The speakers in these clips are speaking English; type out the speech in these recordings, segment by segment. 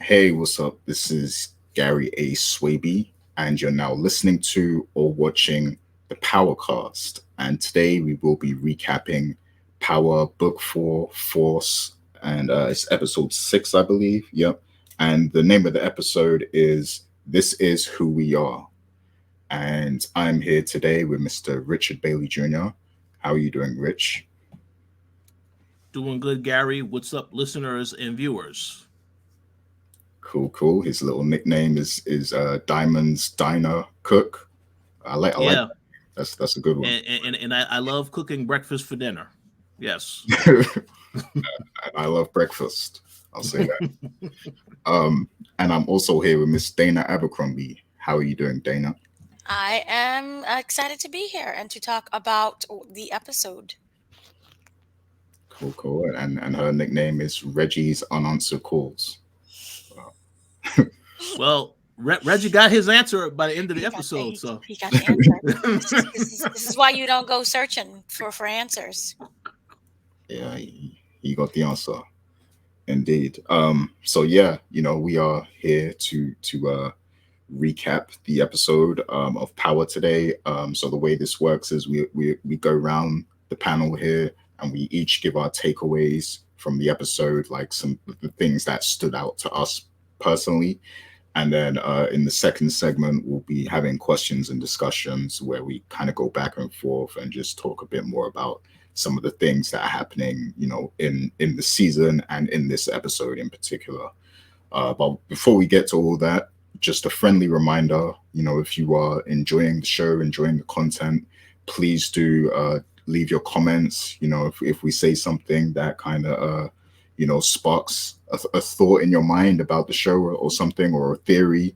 Hey, what's up? This is Gary A. Swaby, and you're now listening to or watching the Powercast. And today we will be recapping Power Book 4 Force, and it's episode 6, I believe. Yep. And the name of the episode is This Is Who We Are. And I'm here today with Mr. Richard Bailey Jr. How are you doing, Rich? Doing good, Gary. What's up, listeners and viewers? Cool, cool. His little nickname is Diamond's Diner Cook. I like Yeah, that. That's a good one. and I love cooking breakfast for dinner. Yes. I love breakfast. I'll say that. And I'm also here with Miss Dana Abercrombie. How are you doing, Dana? I am excited to be here and to talk about the episode. Cool, cool. And her nickname is Reggie's Unanswered Calls. Well, Reggie got his answer by the end of He the got the, episode. he, So he got the answer. This is why you don't go searching for answers. Yeah, he got the answer. Indeed. So yeah, we are here to recap the episode of Power today. So the way this works is we go around the panel here and we each give our takeaways from the episode, like some of the things that stood out to us personally. And then in the second segment, we'll be having questions and discussions where we kind of go back and forth and just talk a bit more about some of the things that are happening, in the season and in this episode in particular. But before we get to all that, just a friendly reminder, if you are enjoying the show, enjoying the content, please do leave your comments. If we say something that kind of, sparks a thought in your mind about the show or something or a theory,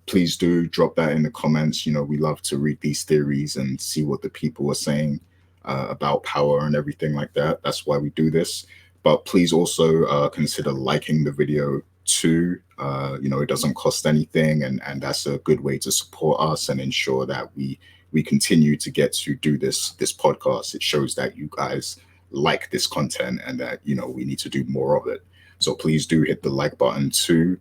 please do drop that in the comments. We love to read these theories and see what the people are saying about power and everything like that. That's why we do this. But please also consider liking the video too. It doesn't cost anything, and that's a good way to support us and ensure that we continue to get to do this podcast. It shows that you guys like this content and that we need to do more of it. So please do hit the like button too.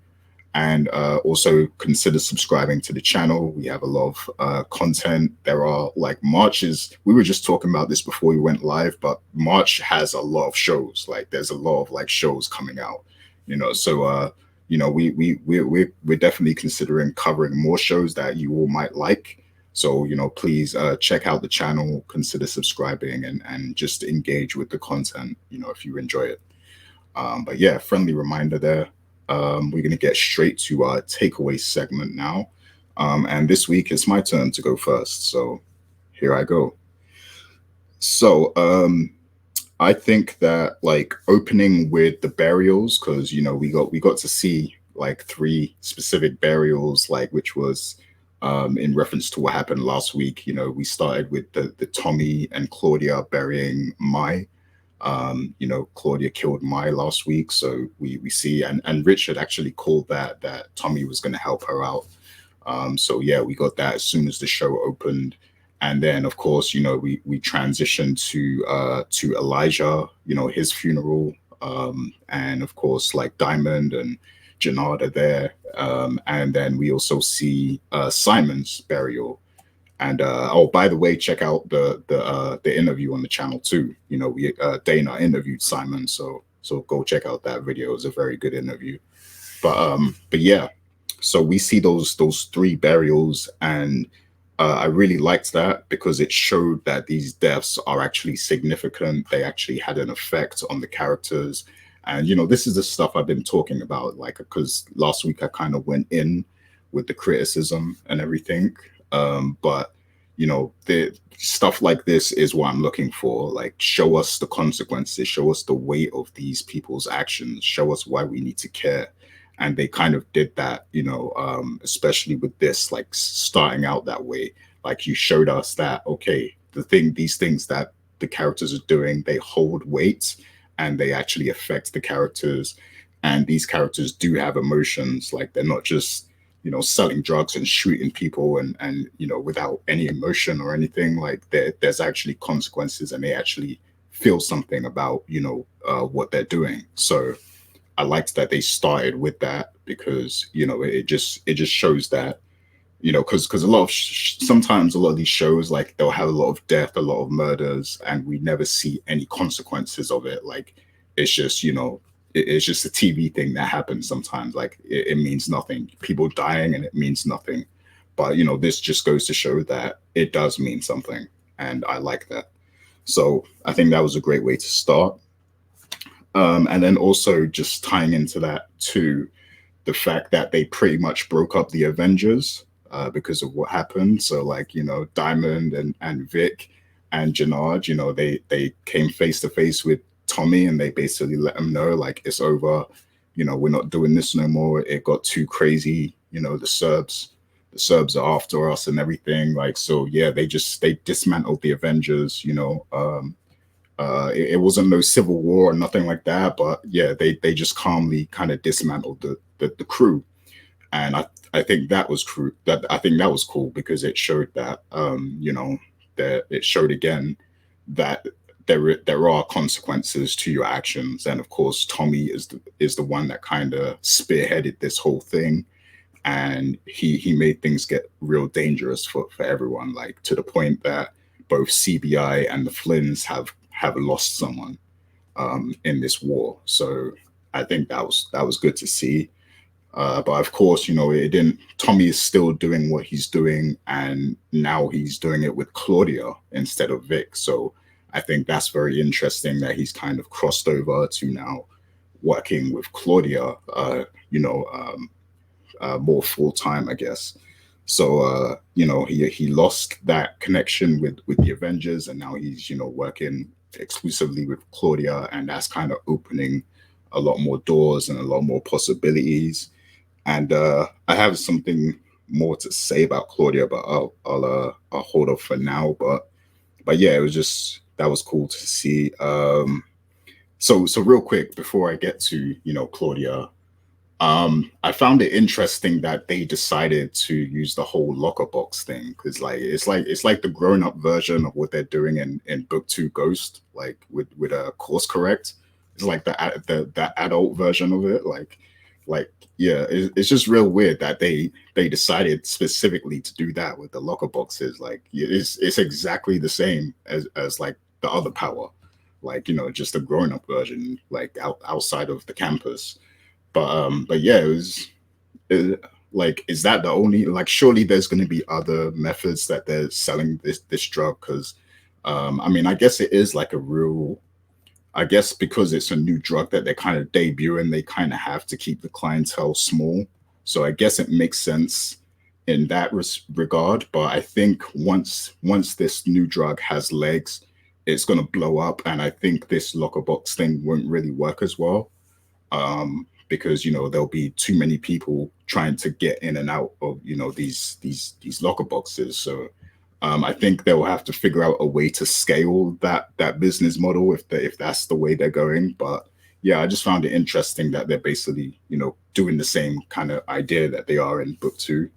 And also consider subscribing to the channel. We have a lot of content. There are like Marches. We were just talking about this before we went live, but March has a lot of shows. Like there's a lot of like shows coming out. So we're definitely considering covering more shows that you all might like. So please check out the channel, consider subscribing, and just engage with the content. If you enjoy it. But yeah, friendly reminder there. We're going to get straight to our takeaway segment now. And this week it's my turn to go first. So here I go. So I think that like opening with the burials, because we got to see like three specific burials, like which was in reference to what happened last week. We started with the Tommy and Claudia burying Mai. Claudia killed Mai last week, so we see and Richard actually called that Tommy was going to help her out. So yeah, we got that as soon as the show opened, and then of course we transitioned to Elijah, his funeral, and of course like Diamond and Jannard are there, and then we also see Simon's burial. And oh, by the way, check out the interview on the channel too. We Dana interviewed Simon, so go check out that video. It was a very good interview. But yeah, so we see those three burials, and I really liked that because it showed that these deaths are actually significant. They actually had an effect on the characters, and this is the stuff I've been talking about. Like because last week I kind of went in with the criticism and everything. But the stuff like this is what I'm looking for. Like, show us the consequences, show us the weight of these people's actions, show us why we need to care. And they kind of did that, especially with this, like starting out that way. Like you showed us that, okay, these things that the characters are doing, they hold weight and they actually affect the characters. And these characters do have emotions. Like they're not just selling drugs and shooting people and without any emotion or anything. Like there's actually consequences and they actually feel something about what they're doing. So I liked that they started with that because, you know, it just shows that, you know, because a lot of sometimes a lot of these shows, like, they'll have a lot of death, a lot of murders, and we never see any consequences of it. Like, it's just, you know, it's just a TV thing that happens sometimes. Like, it means nothing. People dying and it means nothing. But, you know, this just goes to show that it does mean something. And I like that. So I think that was a great way to start. And then also just tying into that too, the fact that they pretty much broke up the Avengers because of what happened. So, like, you know, Diamond and Vic and Janard, you know, they came face to face with Tommy and they basically let him know, like, it's over. You know, we're not doing this no more. It got too crazy. You know, the Serbs are after us and everything. Like, so yeah, they dismantled the Avengers. You know, it wasn't no civil war or nothing like that, but yeah, they just calmly kind of dismantled the crew, and I think that was true. I think that was cool because it showed that you know, that it showed again that there are consequences to your actions, and of course Tommy is the one that kind of spearheaded this whole thing, and he made things get real dangerous for everyone, like, to the point that both CBI and the Flynns have lost someone in this war. So I think that was good to see. But of course, you know, it didn't. Tommy is still doing what he's doing, and now he's doing it with Claudia instead of Vic. So I think that's very interesting that he's kind of crossed over to now working with Claudia. You know, more full time, I guess. So you know, he lost that connection with the Avengers, and now he's, you know, working exclusively with Claudia, and that's kind of opening a lot more doors and a lot more possibilities. And I have something more to say about Claudia, but I'll hold off for now. But yeah, it was just, that was cool to see. So real quick before I get to, you know, Claudia, I found it interesting that they decided to use the whole locker box thing, because it's like the grown up version of what they're doing in book 2 Ghost, like with a course correct. It's like the adult version of it. Like yeah, it's just real weird that they decided specifically to do that with the locker boxes. Like, it's exactly the same as like the other power, like, you know, just a grown up version, like outside of the campus. But yeah, like, is that the only, like, surely there's going to be other methods that they're selling this drug? Because I mean, I guess it is like a real, I guess because it's a new drug that they're kind of debuting, they kind of have to keep the clientele small. So I guess it makes sense in that regard. But I think once this new drug has legs, it's going to blow up, and I think this locker box thing won't really work as well. Because, you know, there'll be too many people trying to get in and out of, you know, these locker boxes. So I think they'll have to figure out a way to scale that business model if that's the way they're going. But yeah, I just found it interesting that they're basically, you know, doing the same kind of idea that they are in book 2.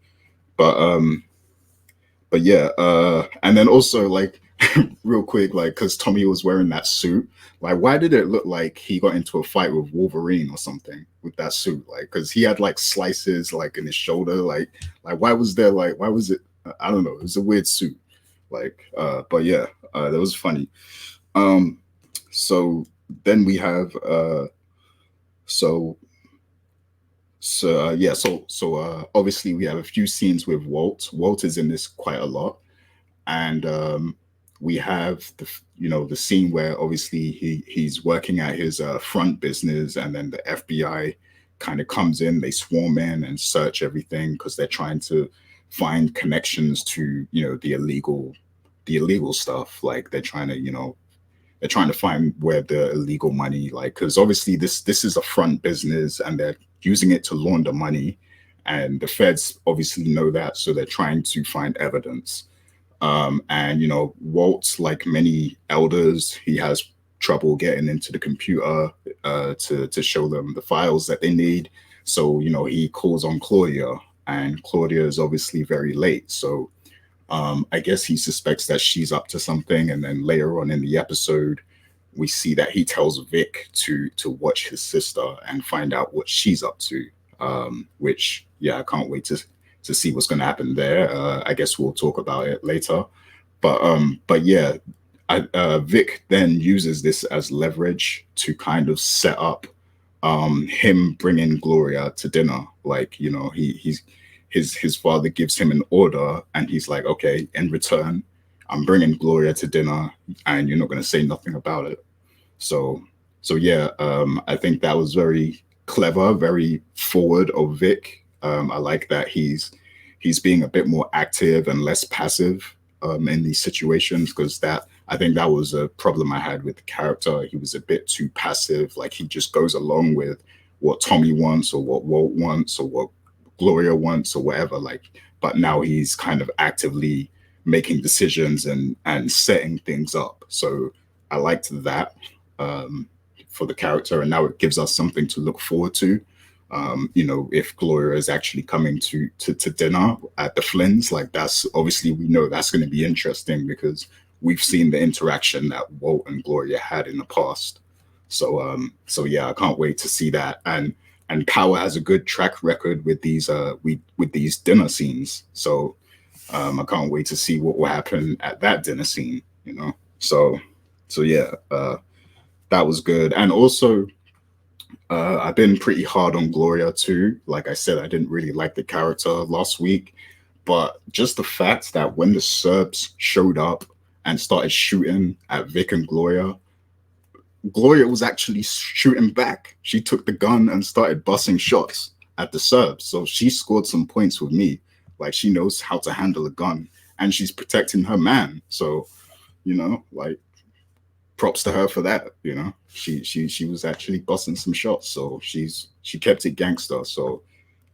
But yeah, and then also, like, real quick, like, because Tommy was wearing that suit, like, why did it look like he got into a fight with Wolverine or something with that suit? Like, because he had like slices like in his shoulder, like why was it? I don't know. It was a weird suit, like. But yeah, that was funny. So then we have obviously we have a few scenes with Walt. Walt is in this quite a lot, and we have the scene where obviously he's working at his front business, and then the FBI kind of comes in, they swarm in and search everything because they're trying to find connections to, you know, the illegal stuff. Like, they're trying to find where the illegal money, like, because obviously this is a front business and they're using it to launder money, and the feds obviously know that, so they're trying to find evidence. And, you know, Walt, like many elders, he has trouble getting into the computer to show them the files that they need. So, you know, he calls on Claudia, and Claudia is obviously very late. So I guess he suspects that she's up to something. And then later on in the episode, we see that he tells Vic to watch his sister and find out what she's up to. Which, yeah, I can't wait to see what's going to happen there. I guess we'll talk about it later. But yeah, Vic then uses this as leverage to kind of set up him bringing Gloria to dinner. Like, you know, his father gives him an order, and he's like, okay, in return, I'm bringing Gloria to dinner, and you're not going to say nothing about it. So yeah, I think that was very clever, very forward of Vic. I like that he's being a bit more active and less passive in these situations, because I think that was a problem I had with the character. He was a bit too passive. Like, he just goes along with what Tommy wants or what Walt wants or what Gloria wants or whatever. Like, but now he's kind of actively making decisions and setting things up. So I liked that for the character, and now it gives us something to look forward to. You know, if Gloria is actually coming to dinner at the Flynn's, like, that's obviously, we know that's going to be interesting because we've seen the interaction that Walt and Gloria had in the past. So yeah, I can't wait to see that. And Power has a good track record with these dinner scenes. So I can't wait to see what will happen at that dinner scene, you know. So yeah, that was good. And also, I've been pretty hard on Gloria too. Like I said, I didn't really like the character last week, but just the fact that when the Serbs showed up and started shooting at Vic and Gloria was actually shooting back. She took the gun and started busting shots at the Serbs. So she scored some points with me. Like, she knows how to handle a gun, and she's protecting her man. So, you know, like, props to her for that. You know, she was actually busting some shots. So she kept it gangster. So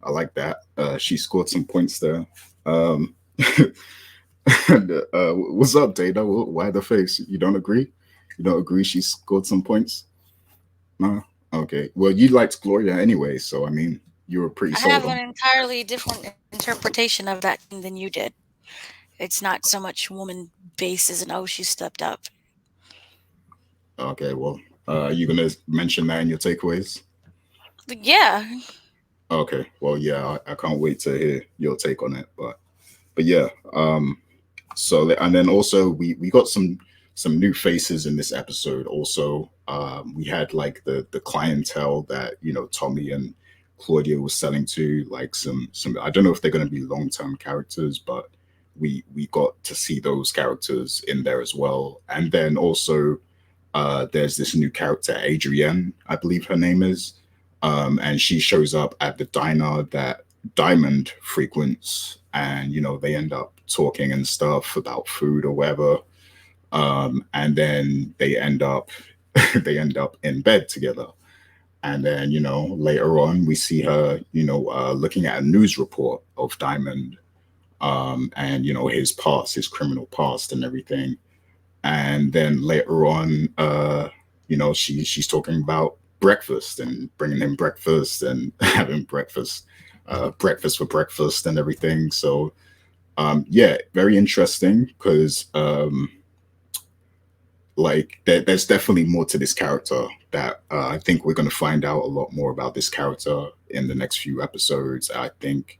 I like that. She scored some points there. And, what's up, Dana? Why the face? You don't agree? You don't agree she scored some points? No? Okay. Well, you liked Gloria anyway, so I mean, you were pretty I sold have on. an entirely different interpretation of that than you did. It's not so much woman based as an oh, she stepped up. Okay, well, are you gonna mention that in your takeaways? But yeah, Okay, well, yeah, I can't wait to hear your take on it. But yeah, so, and then also we got some new faces in this episode. Also, we had like the clientele that, you know, Tommy and Claudia was selling to, like some I don't know if they're going to be long-term characters, but we got to see those characters in there as well. And then also there's this new character, Adrienne, I believe her name is, and she shows up at the diner that Diamond frequents, and, you know, they end up talking and stuff about food or whatever, and then they end up in bed together. And then, you know, later on we see her, you know, looking at a news report of Diamond, and, you know, his past, his criminal past and everything. And then later on, you know, she's talking about breakfast and bringing him breakfast and having breakfast for breakfast and everything. So yeah, very interesting, because like there's definitely more to this character that I think we're going to find out a lot more about this character in the next few episodes. I think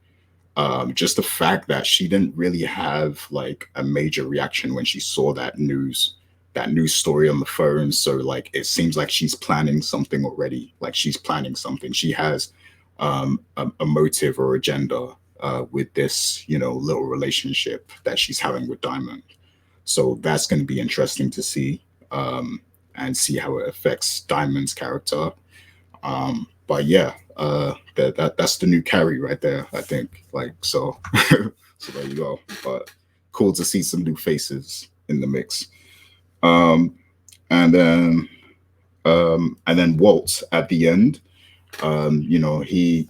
just the fact that she didn't really have like a major reaction when she saw that news story on the phone. So like, it seems like she's planning something already. Like, she's planning something. She has a motive or agenda with this, you know, little relationship that she's having with Diamond. So that's going to be interesting to see, and see how it affects Diamond's character. But yeah, that's the new Carrie right there, I think. Like, so so there you go. But cool to see some new faces in the mix. And then Walt at the end, you know, he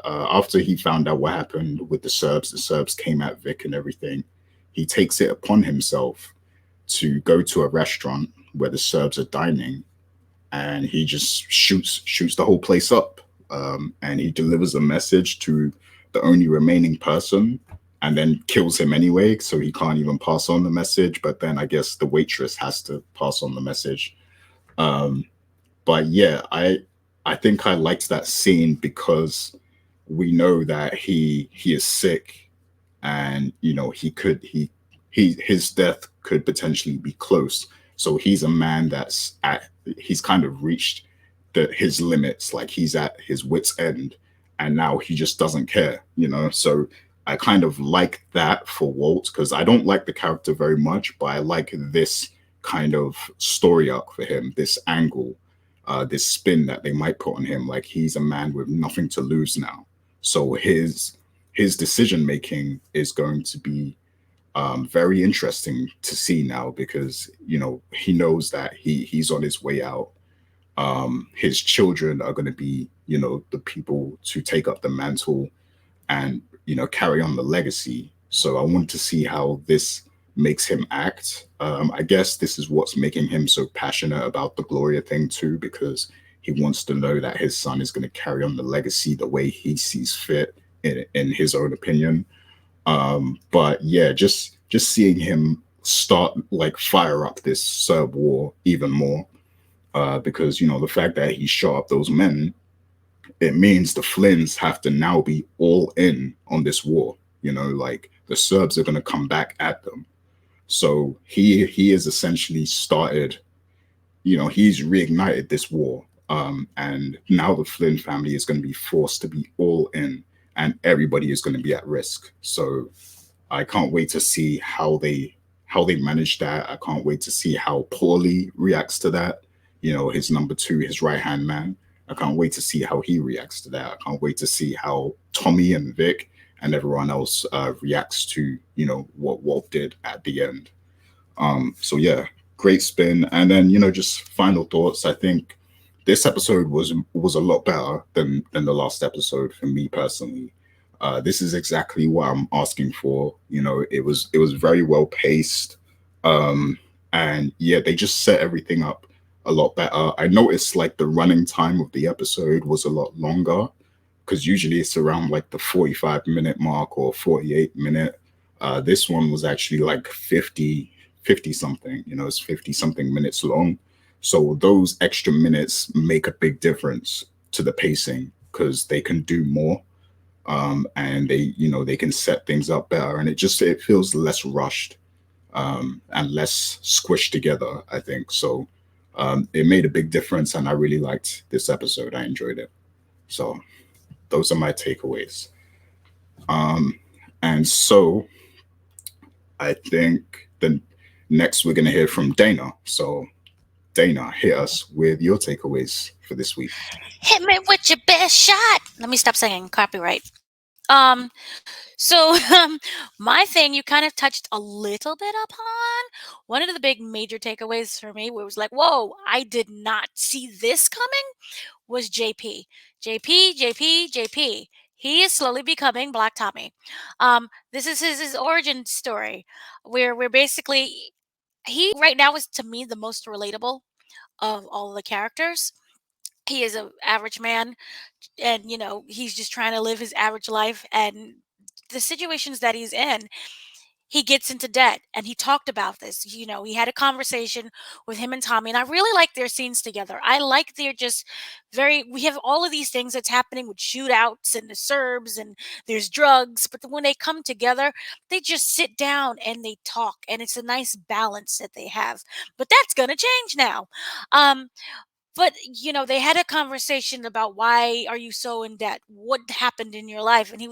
after he found out what happened with the Serbs came at Vic and everything. He takes it upon himself to go to a restaurant where the Serbs are dining, and he just shoots the whole place up. And he delivers a message to the only remaining person and then kills him anyway, so he can't even pass on the message. But then I guess the waitress has to pass on the message. Um, but yeah, I think I liked that scene because we know that he is sick, and his death could potentially be close. So he's a man he's kind of reached his limits, like he's at his wits end, and now he just doesn't care. So I kind of like that for Walt, because I don't like the character very much, but I like this kind of story arc for him, this angle, this spin that they might put on him. Like, he's a man with nothing to lose now, so his decision making is going to be very interesting to see now, because he knows that he's on his way out. His children are going to be the people to take up the mantle and carry on the legacy. So I want to see how this makes him act. I guess this is what's making him so passionate about the Gloria thing too, because he wants to know that his son is going to carry on the legacy the way he sees fit in his own opinion. But yeah, just seeing him start, like, fire up this Serb war even more, because the fact that he shot up those men, it means the Flynns have to now be all in on this war. Like, the Serbs are going to come back at them. So he has essentially started, he's reignited this war. And now the Flynn family is going to be forced to be all in, and everybody is going to be at risk. So I can't wait to see how they manage that. I can't wait to see how Paulie reacts to that. His number two, his right hand man. I can't wait to see how he reacts to that. I can't wait to see how Tommy and Vic and everyone else reacts to what Walt did at the end. So yeah, great spin. And then just final thoughts. I think this episode was a lot better than the last episode for me personally. This is exactly what I'm asking for. It was very well paced, and yeah, they just set everything up a lot better. I noticed, like, the running time of the episode was a lot longer, because usually it's around like the 45-minute mark or 48-minute. This one was actually like 50 something. It's 50 something minutes long. So those extra minutes make a big difference to the pacing, because they can do more, and they can set things up better, and it feels less rushed, and less squished together, I think. So it made a big difference, and I really liked this episode. I enjoyed it. So those are my takeaways. um and so I think the next we're going to hear from Dana. So Dana, hit us with your takeaways for this week. Hit me with your best shot. Let me stop singing. Copyright. Um, so my thing, you kind of touched a little bit upon. One of the big major takeaways for me, where it was like, whoa, I did not see this coming, was JP. JP, JP, JP. He is slowly becoming Black Tommy. This is his origin story, where we're basically, he right now is, to me, the most relatable of all the characters. He is an average man, and he's just trying to live his average life, and the situations that he's in, he gets into debt. And he talked about this. He had a conversation with him and Tommy, and I really like their scenes together. I like they're just very, we have all of these things that's happening with shootouts and the Serbs, and there's drugs, but when they come together, they just sit down and they talk, and it's a nice balance that they have. But that's going to change now. But they had a conversation about, why are you so in debt, what happened in your life, and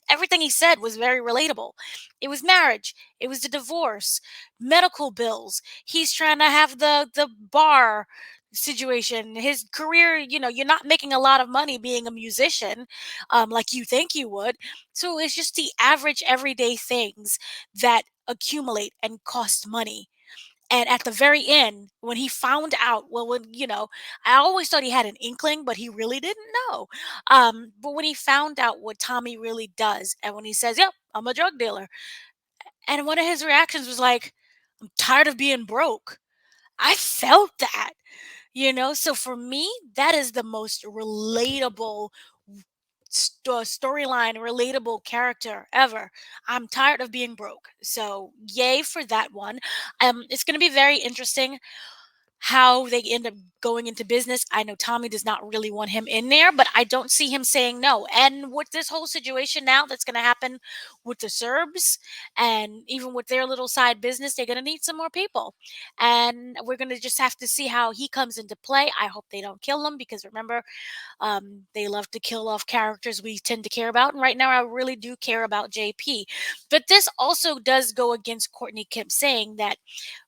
everything he said was very relatable. It was marriage, it was the divorce, medical bills, he's trying to have the bar situation, his career. You're not making a lot of money being a musician, like you think you would. So it's just the average everyday things that accumulate and cost money. And at the very end, when he found out, well, I always thought he had an inkling, but he really didn't know. But when he found out what Tommy really does, and when he says, "Yep, I'm a drug dealer," and one of his reactions was like, "I'm tired of being broke." I felt that. So for me, that is the most relatable storyline relatable character ever. I'm tired of being broke. So yay for that one. It's going to be very interesting how they end up going into business. I know Tommy does not really want him in there, but I don't see him saying no. And with this whole situation now that's going to happen with the Serbs and even with their little side business, they're going to need some more people. And we're going to just have to see how he comes into play. I hope they don't kill him because remember, they love to kill off characters we tend to care about. And right now, I really do care about JP. But this also does go against Courtney Kemp saying that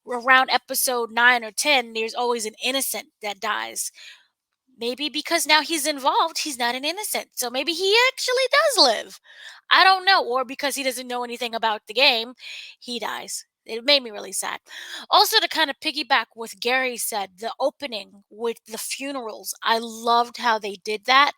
around episode 9 or 10, there's always an innocent that dies. Maybe because now he's involved, he's not an innocent. So maybe he actually does live. I don't know. Or because he doesn't know anything about the game, he dies. It made me really sad. Also, to kind of piggyback what Gary said, the opening with the funerals, I loved how they did that.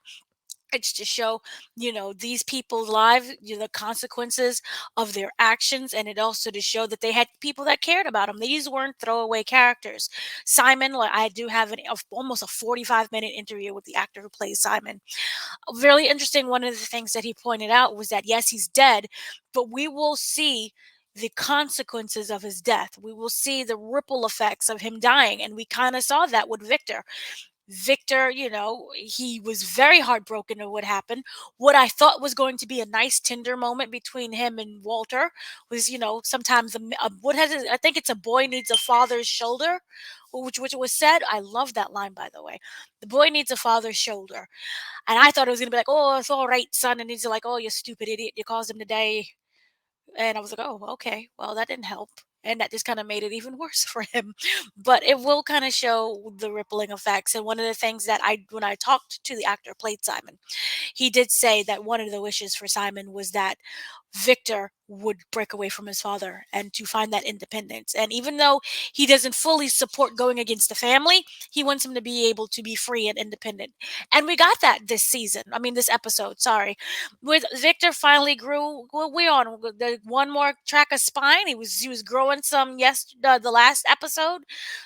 It's to show, these people's lives, the consequences of their actions, and it also to show that they had people that cared about them. These weren't throwaway characters. Simon, like I do have almost a 45-minute interview with the actor who plays Simon. Really interesting. One of the things that he pointed out was that yes, he's dead, but we will see the consequences of his death. We will see the ripple effects of him dying, and we kind of saw that with Victor. Victor, he was very heartbroken at what happened. What I thought was going to be a nice tender moment between him and Walter was, sometimes I think it's a boy needs a father's shoulder, which was said. I love that line, by the way. The boy needs a father's shoulder, and I thought it was going to be like, oh, it's all right, son, and he's like, oh, you stupid idiot, you caused him to die. And I was like, oh, okay, well, that didn't help. And that just kind of made it even worse for him. But it will kind of show the rippling effects. And one of the things that when I talked to the actor who played Simon, he did say that one of the wishes for Simon was that Victor would break away from his father and to find that independence. And even though he doesn't fully support going against the family, he wants him to be able to be free and independent. And we got that this episode, sorry. With Victor finally grew, we on the one more track of spine. He was growing some the last episode.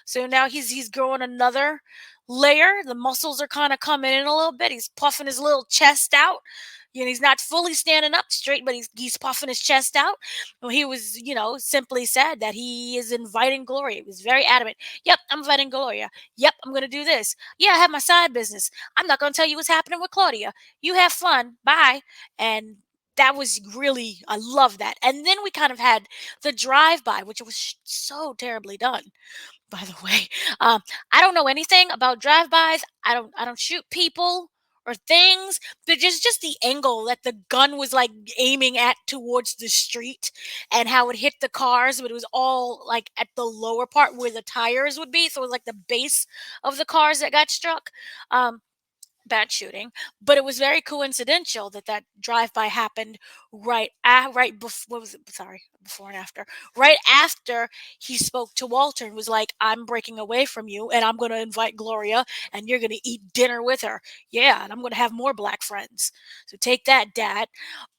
So now he's growing another layer. The muscles are kind of coming in a little bit. He's puffing his little chest out. He's not fully standing up straight, but he's puffing his chest out. Well, he was, simply said that he is inviting Gloria. He was very adamant. Yep, I'm inviting Gloria. Yep, I'm going to do this. Yeah, I have my side business. I'm not going to tell you what's happening with Claudia. You have fun. Bye. And that was really, I love that. And then we kind of had the drive-by, which was so terribly done. By the way, I don't know anything about drive-bys. I don't shoot people or things, but just the angle that the gun was like aiming at towards the street and how it hit the cars, but it was all like at the lower part where the tires would be. So it was like the base of the cars that got struck. Bad shooting, but it was very coincidental that drive-by happened right before. What was it? Sorry, before and after. Right after he spoke to Walter and was like, "I'm breaking away from you, and I'm going to invite Gloria, and you're going to eat dinner with her. Yeah, and I'm going to have more black friends. So take that, Dad."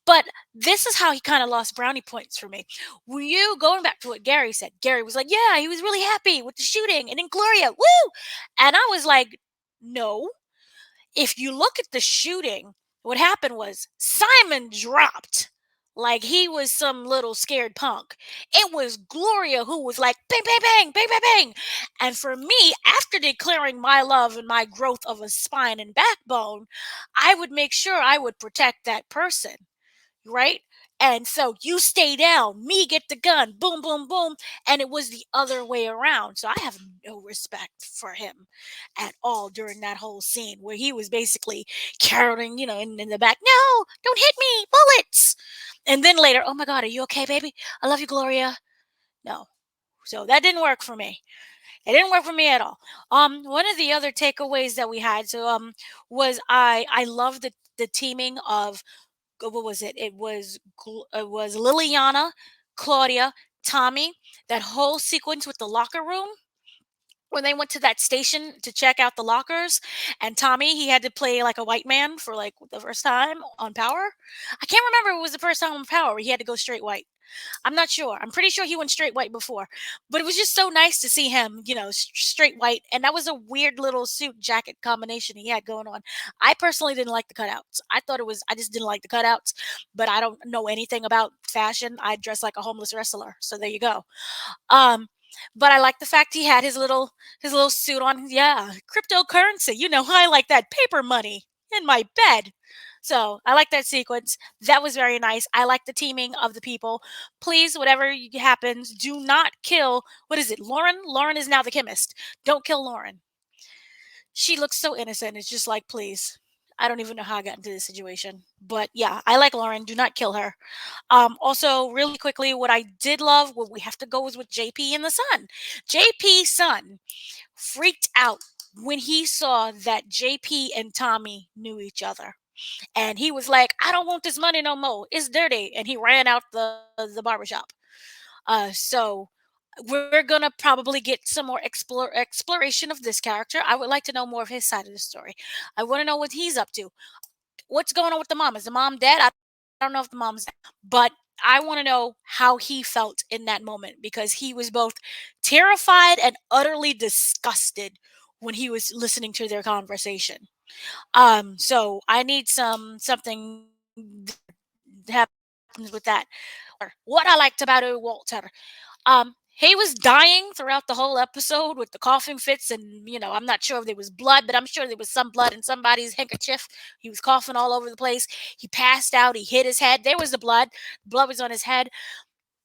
But this is how he kind of lost brownie points for me. Were you going back to what Gary said? Gary was like, "Yeah, he was really happy with the shooting, and then Gloria, woo!" And I was like, "No." If you look at the shooting, what happened was Simon dropped like he was some little scared punk. It was Gloria who was like, bang, bang, bang, bang, bang, bang. And for me, after declaring my love and my growth of a spine and backbone, I would make sure I would protect that person. Right? And so you stay down, me get the gun, boom, boom, boom. And it was the other way around. So I have no respect for him at all during that whole scene where he was basically caroling, in the back. No, don't hit me, bullets. And then later, oh my God, are you okay, baby? I love you, Gloria. No. So that didn't work for me. It didn't work for me at all. One of the other takeaways that we had, was I love the teaming of what was it? It was Liliana, Claudia, Tommy. That whole sequence with the locker room when they went to that station to check out the lockers, and Tommy he had to play like a white man for like the first time on Power. I can't remember if it was the first time on Power. He had to go straight white. I'm not sure. I'm pretty sure he went straight white before, but it was just so nice to see him, straight white. And that was a weird little suit jacket combination he had going on. I personally didn't like the cutouts. I just didn't like the cutouts, but I don't know anything about fashion. I dress like a homeless wrestler. So there you go. Um, but I like the fact he had his little suit on. Yeah, cryptocurrency. I like that paper money in my bed. So I like that sequence. That was very nice. I like the teaming of the people. Please, whatever happens, do not kill. What is it, Lauren? Lauren is now the chemist. Don't kill Lauren. She looks so innocent. It's just like, please. I don't even know how I got into this situation. But yeah, I like Lauren. Do not kill her. Also, really quickly, what I did love, what we have to go is with JP and the son. JP's son freaked out when he saw that JP and Tommy knew each other. And he was like, I don't want this money no more. It's dirty. And he ran out the barbershop. So we're gonna probably get some more exploration of this character. I would like to know more of his side of the story. I want to know what he's up to. What's going on with the mom? Is the mom dead? I don't know if the mom's dead, but I want to know how he felt in that moment because he was both terrified and utterly disgusted when he was listening to their conversation. So I need something that happens with that. What I liked about Walter, he was dying throughout the whole episode with the coughing fits, and I'm not sure if there was blood, but I'm sure there was some blood in somebody's handkerchief. He was coughing all over the place. He passed out. He hit his head. There was the blood. Blood was on his head.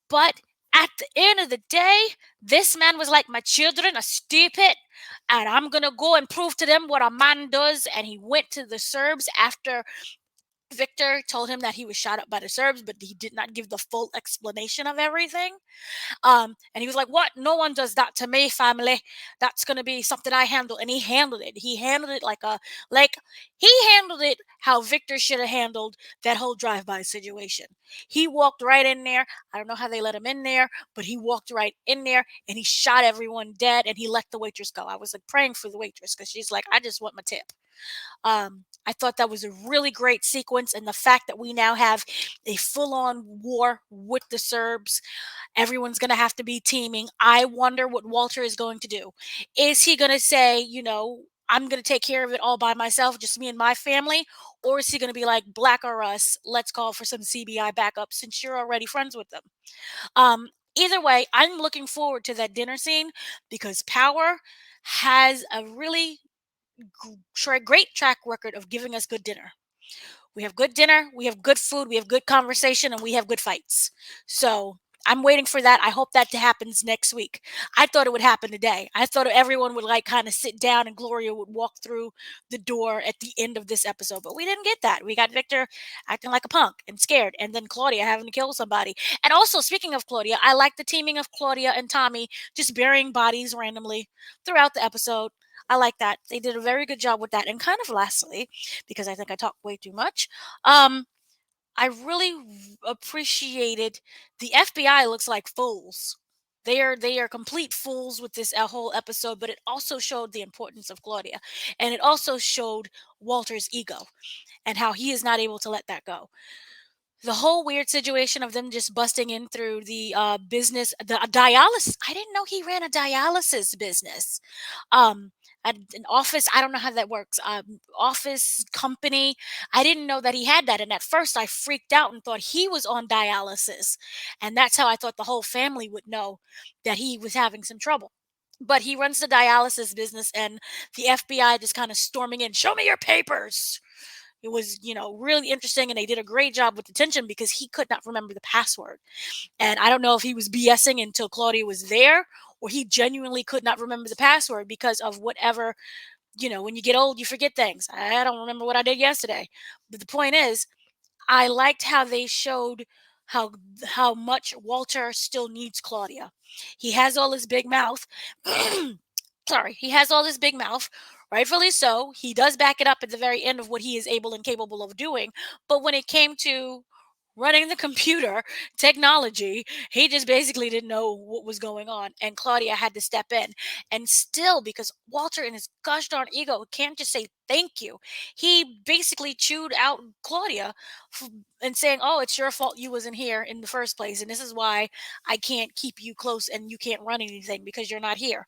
But at the end of the day, this man was like, my children are stupid, and I'm gonna go and prove to them what a man does. And he went to the Serbs after Victor told him that he was shot up by the Serbs, but he did not give the full explanation of everything. And he was like, what? No one does that to me, family. That's going to be something I handle. And he handled it. He handled it he handled it how Victor should have handled that whole drive-by situation. He walked right in there. I don't know how they let him in there, but he walked right in there and he shot everyone dead and he let the waitress go. I was like praying for the waitress because she's like, I just want my tip. I thought that was a really great sequence, and the fact that we now have a full-on war with the Serbs, everyone's going to have to be teaming. I wonder what Walter is going to do. Is he going to say, I'm going to take care of it all by myself, just me and my family? Or is he going to be like, black or us, let's call for some CBI backup since you're already friends with them? Either way, I'm looking forward to that dinner scene because Power has a really great track record of giving us good dinner. We have good dinner, we have good food, we have good conversation, and we have good fights. So I'm waiting for that. I hope that happens next week. I thought it would happen today. I thought everyone would kind of sit down and Gloria would walk through the door at the end of this episode, but we didn't get that. We got Victor acting like a punk and scared, and then Claudia having to kill somebody. And also, speaking of Claudia, I like the teaming of Claudia and Tommy just burying bodies randomly throughout the episode. I like that. They did a very good job with that. And kind of lastly, because I think I talk way too much, I really appreciated the FBI looks like fools. They are complete fools with this whole episode, but it also showed the importance of Claudia, and it also showed Walter's ego and how he is not able to let that go. The whole weird situation of them just busting in through the business, the dialysis. I didn't know he ran a dialysis business. Um, an office. I don't know how that works. Office company. I didn't know that he had that. And at first, I freaked out and thought he was on dialysis, and that's how I thought the whole family would know that he was having some trouble. But he runs the dialysis business, and the FBI just kind of storming in. Show me your papers. It was, really interesting, and they did a great job with detention because he could not remember the password. And I don't know if he was BSing until Claudia was there, or he genuinely could not remember the password because of whatever, when you get old, you forget things. I don't remember what I did yesterday. But the point is, I liked how they showed how much Walter still needs Claudia. He has all his big mouth. Sorry, he has all this big mouth, rightfully so. He does back it up at the very end of what he is able and capable of doing. But when it came to running the computer technology. He just basically didn't know what was going on. And Claudia had to step in. And still, because Walter in his gosh darn ego can't just say thank you, he basically chewed out Claudia and saying, oh, it's your fault you wasn't here in the first place. And this is why I can't keep you close and you can't run anything because you're not here.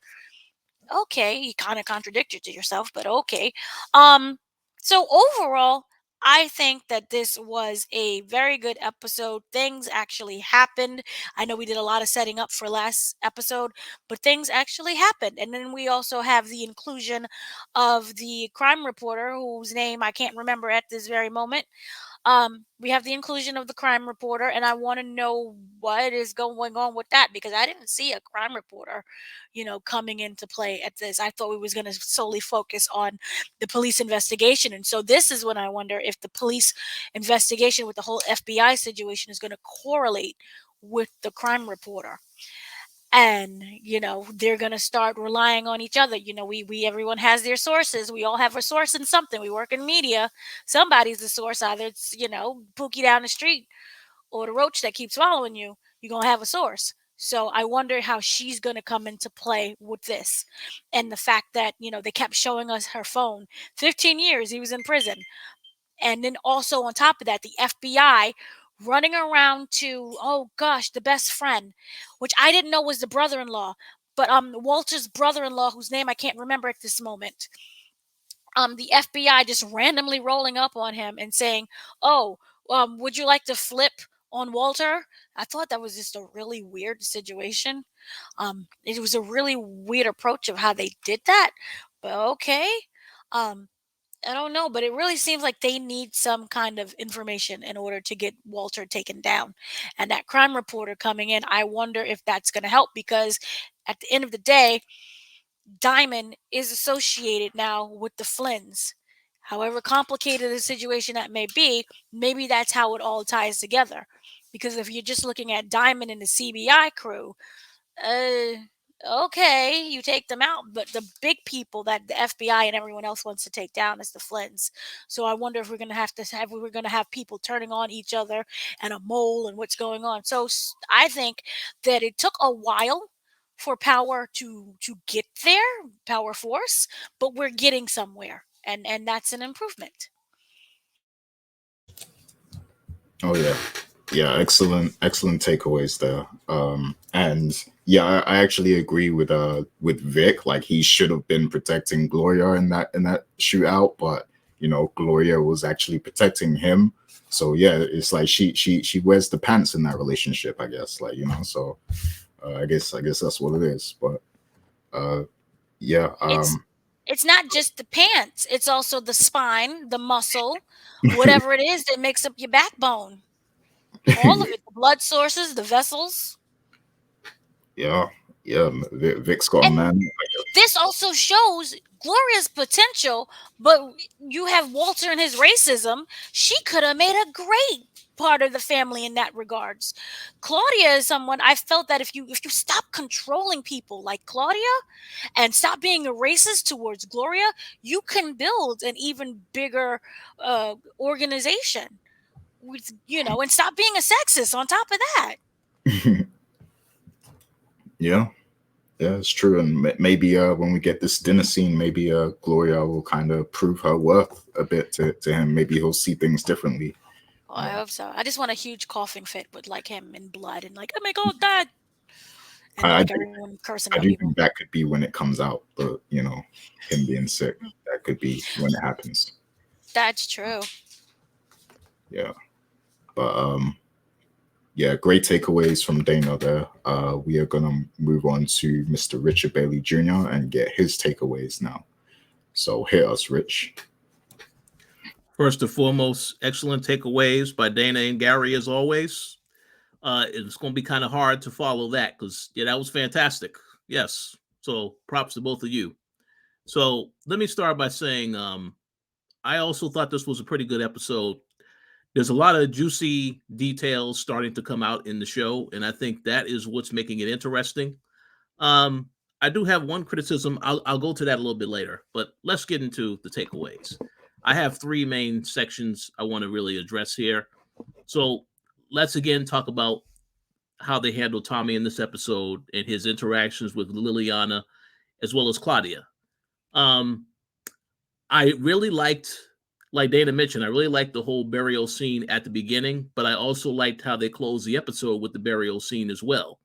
Okay, you kind of contradicted to yourself, but okay. Um, so overall, I think that this was a very good episode. Things actually happened. I know we did a lot of setting up for last episode, but things actually happened. And then we also have the inclusion of the crime reporter whose name I can't remember at this very moment. We have the inclusion of the crime reporter, and I want to know what is going on with that because I didn't see a crime reporter, coming into play at this. I thought we was going to solely focus on the police investigation, and so this is when I wonder if the police investigation with the whole FBI situation is going to correlate with the crime reporter. And they're going to start relying on each other. We everyone has their sources. We all have a source in something. We work in media. Somebody's the source. Either it's Pookie down the street or the roach that keeps following you. You're going to have a source. So I wonder how she's going to come into play with this. And the fact that they kept showing us her phone. 15 years he was in prison. And then also on top of that, the FBI running around to, oh gosh, the best friend, which I didn't know was the brother-in-law, but Walter's brother-in-law, whose name I can't remember at this moment. The FBI just randomly rolling up on him and saying, oh, would you like to flip on Walter? I thought that was just a really weird situation. It was a really weird approach of how they did that, but okay. I don't know, but it really seems like they need some kind of information in order to get Walter taken down. And that crime reporter coming in, I wonder if that's going to help because at the end of the day, Diamond is associated now with the Flynns. However complicated the situation that may be, maybe that's how it all ties together. Because if you're just looking at Diamond and the CBI crew, uh, okay, you take them out, but the big people that the FBI and everyone else wants to take down is the Flynns. So I wonder if we're going to have people turning on each other and a mole and what's going on. So I think that it took a while for power to get there, power force, but we're getting somewhere, and that's an improvement. Oh yeah, yeah, excellent takeaways there. And yeah, I actually agree with Vic. Like he should have been protecting Gloria in that shootout, but Gloria was actually protecting him. So yeah, it's like she wears the pants in that relationship, I guess. Like So I guess that's what it is. But yeah, It's not just the pants, it's also the spine, the muscle, whatever it is that makes up your backbone. All of it, the blood sources, the vessels. yeah, yeah. Vic's got a And man. this also shows Gloria's potential, but you have Walter and his racism. She could have made a great part of the family in that regards. Claudia is someone I felt that if you stop controlling people like Claudia and stop being a racist towards Gloria, you can build an even bigger organization. With and stop being a sexist on top of that. Yeah. Yeah, it's true. And maybe when we get this dinner scene, maybe Gloria will kind of prove her worth a bit to him. Maybe he'll see things differently. Well, I hope so. I just want a huge coughing fit with like him in blood and like, oh my god, Dad. And I like do, everyone cursing I out do people. think that could be when it comes out, but him being sick, that could be when it happens. That's true. Yeah. But yeah, great takeaways from Dana there. We are gonna move on to Mr. Richard Bailey Jr. and get his takeaways now. So hit us, Rich. First and foremost, excellent takeaways by Dana and Gary as always. It's going to be kind of hard to follow that because that was fantastic. Yes, so props to both of you. So let me start by saying I also thought this was a pretty good episode. There's a lot of juicy details starting to come out in the show, and I think that is what's making it interesting. I do have one criticism. I'll go to that a little bit later, but let's get into the takeaways. I have three main sections I want to really address here. So let's again talk about how they handle Tommy in this episode and his interactions with Liliana as well as Claudia. I really liked, like Dana mentioned, I really liked the whole burial scene at the beginning, but I also liked how they closed the episode with the burial scene as well.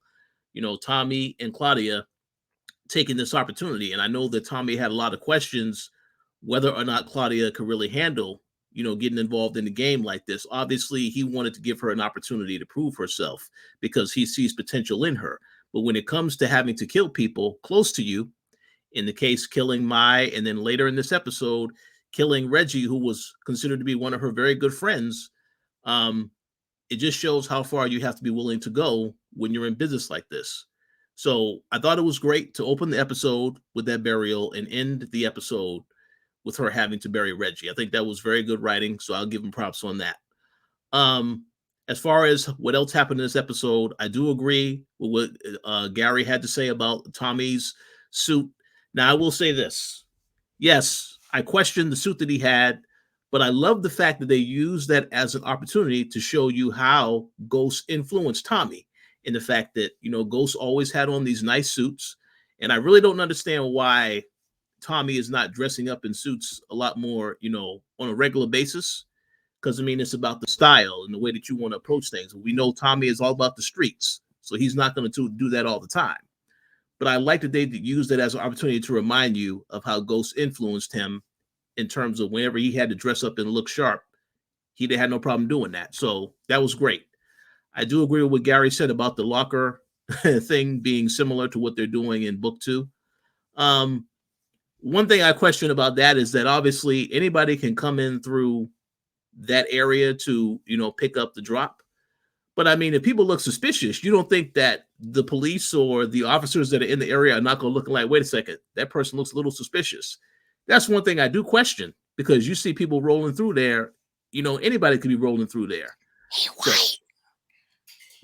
You know, Tommy and Claudia taking this opportunity. And I know that Tommy had a lot of questions whether or not Claudia could really handle, you know, getting involved in the game like this. Obviously, he wanted to give her an opportunity to prove herself because he sees potential in her. But when it comes to having to kill people close to you, in the case killing Mai, and then later in this episode, killing Reggie, who was considered to be one of her very good friends, it just shows how far you have to be willing to go when you're in business like this. So I thought it was great to open the episode with that burial and end the episode with her having to bury Reggie. I think that was very good writing, so I'll give him props on that. As far as what else happened in this episode, I do agree with what Gary had to say about Tommy's suit. Now, I will say this. Yes, I questioned the suit that he had, but I love the fact that they used that as an opportunity to show you how Ghost influenced Tommy, and the fact that, you know, Ghost always had on these nice suits. And I really don't understand why Tommy is not dressing up in suits a lot more, you know, on a regular basis. Because, I mean, it's about the style and the way that you want to approach things. We know Tommy is all about the streets, so he's not going to do that all the time. But I like that they used it as an opportunity to remind you of how Ghost influenced him in terms of whenever he had to dress up and look sharp, he had no problem doing that. So that was great. I do agree with what Gary said about the locker thing being similar to what they're doing in book 2. One thing I question about that is that obviously anybody can come in through that area to, you know, pick up the drop. But I mean, if people look suspicious, you don't think that the police or the officers that are in the area are not going to look like, wait a second, that person looks a little suspicious. That's one thing I do question, because you see people rolling through there. You know, anybody could be rolling through there. He white. So,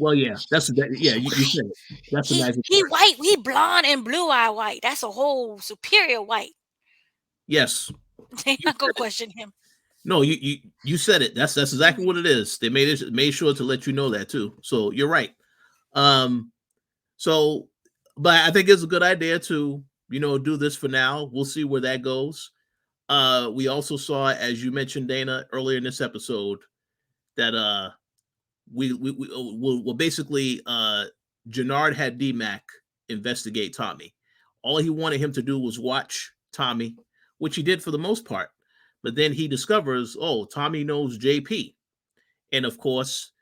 well, yeah, you said it. That's the magic. He white. He blonde and blue eye white. That's a whole superior white. Yes. They're not gonna question him. No, you said it. That's exactly what it is. They made sure to let you know that too. So you're right. So, but I think it's a good idea to, you know, do this for now. We'll see where that goes. We also saw, as you mentioned, Dana, earlier in this episode, that we basically Jannard had DMACC investigate Tommy. All he wanted him to do was watch Tommy, which he did for the most part. But then he discovers, oh, Tommy knows JP. And of course,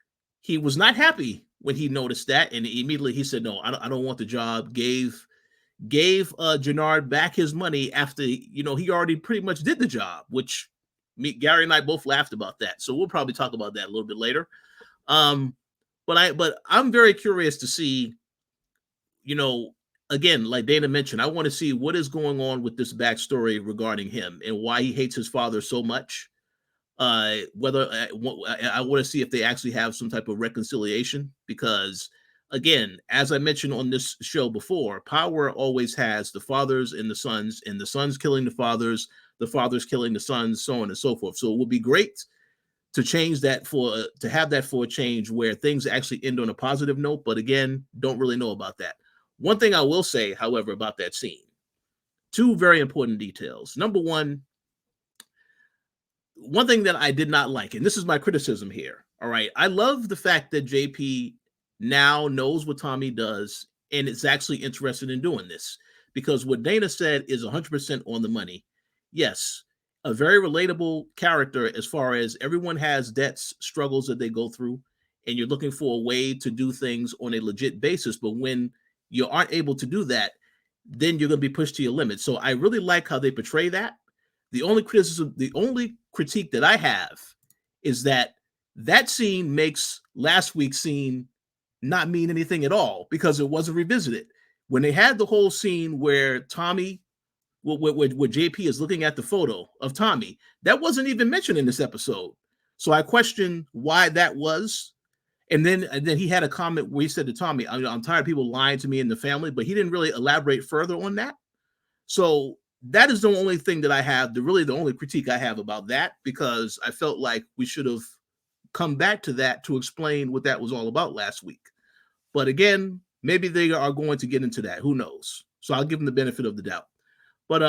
he was not happy when he noticed that. And immediately he said, no, I don't want the job. Gave Jannard back his money after, you know, he already pretty much did the job, which Gary and I both laughed about that. So we'll probably talk about that a little bit later. But I'm very curious to see, you know, again, like Dana mentioned, I want to see what is going on with this backstory regarding him and why he hates his father so much. Whether I want to see if they actually have some type of reconciliation, because again, as I mentioned on this show before, power always has the fathers and the sons killing the fathers killing the sons, so on and so forth. So it would be great to change that to have that for a change where things actually end on a positive note. But again, don't really know about that. One thing I will say, however, about that scene, 2 very important details. Number one thing that I did not like, and this is my criticism here. All right. I love the fact that JP now knows what Tommy does and is actually interested in doing this, because what Dana said is 100% on the money. Yes, a very relatable character as far as everyone has debts, struggles that they go through, and you're looking for a way to do things on a legit basis. But when you aren't able to do that, then you're going to be pushed to your limit. So I really like how they portray that. The only critique that I have is that scene makes last week's scene not mean anything at all, because it wasn't revisited. When they had the whole scene where Tommy, where JP is looking at the photo of Tommy, that wasn't even mentioned in this episode. So I question why that was. And then he had a comment where he said to Tommy, I'm tired of people lying to me in the family, but he didn't really elaborate further on that. So that is the only thing that I have, the only critique I have about that, because I felt like we should have come back to that to explain what that was all about last week. But again, maybe they are going to get into that. Who knows? So I'll give them the benefit of the doubt. But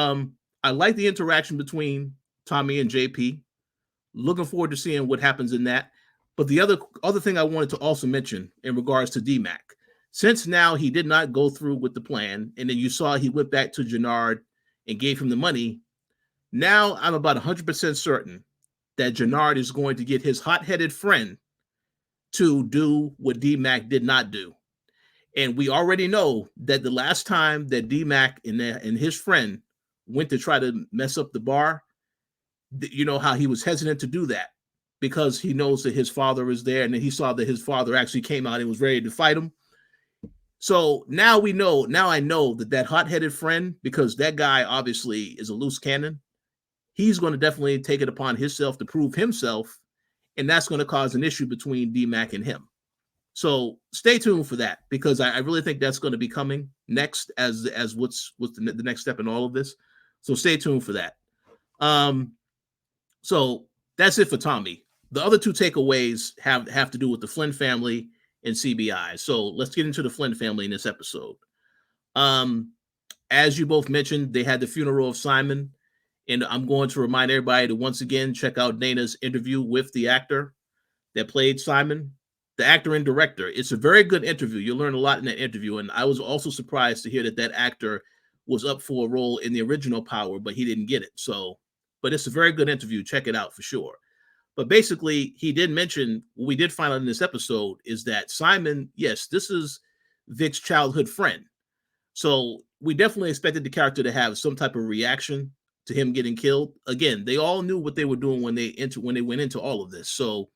I like the interaction between Tommy and JP. Looking forward to seeing what happens in that. But the other thing I wanted to also mention in regards to DMACC, since now he did not go through with the plan, and then you saw he went back to Jannard and gave him the money, now I'm about 100% certain that Jannard is going to get his hot-headed friend to do what DMACC did not do. And we already know that the last time that DMACC and his friend went to try to mess up the bar, you know how he was hesitant to do that because he knows that his father is there, and then he saw that his father actually came out and was ready to fight him. So now I know that hot-headed friend, because that guy obviously is a loose cannon, he's going to definitely take it upon himself to prove himself, and that's going to cause an issue between DMACC and him. So stay tuned for that, because I really think that's going to be coming next as what's the next step in all of this. So stay tuned for that. So that's it for Tommy. The other two takeaways have to do with the Flynn family and CBI. So let's get into the Flynn family in this episode. As you both mentioned, they had the funeral of Simon, and I'm going to remind everybody to once again check out Dana's interview with the actor that played Simon, the actor and director. It's a very good interview. You'll learn a lot in that interview, and I was also surprised to hear that actor was up for a role in the original Power, but he didn't get it. So, but it's a very good interview. Check it out for sure. But basically, he did mention, what we did find out in this episode is that Simon, yes, this is Vic's childhood friend. So we definitely expected the character to have some type of reaction to him getting killed. Again, they all knew what they were doing when they went into all of this. So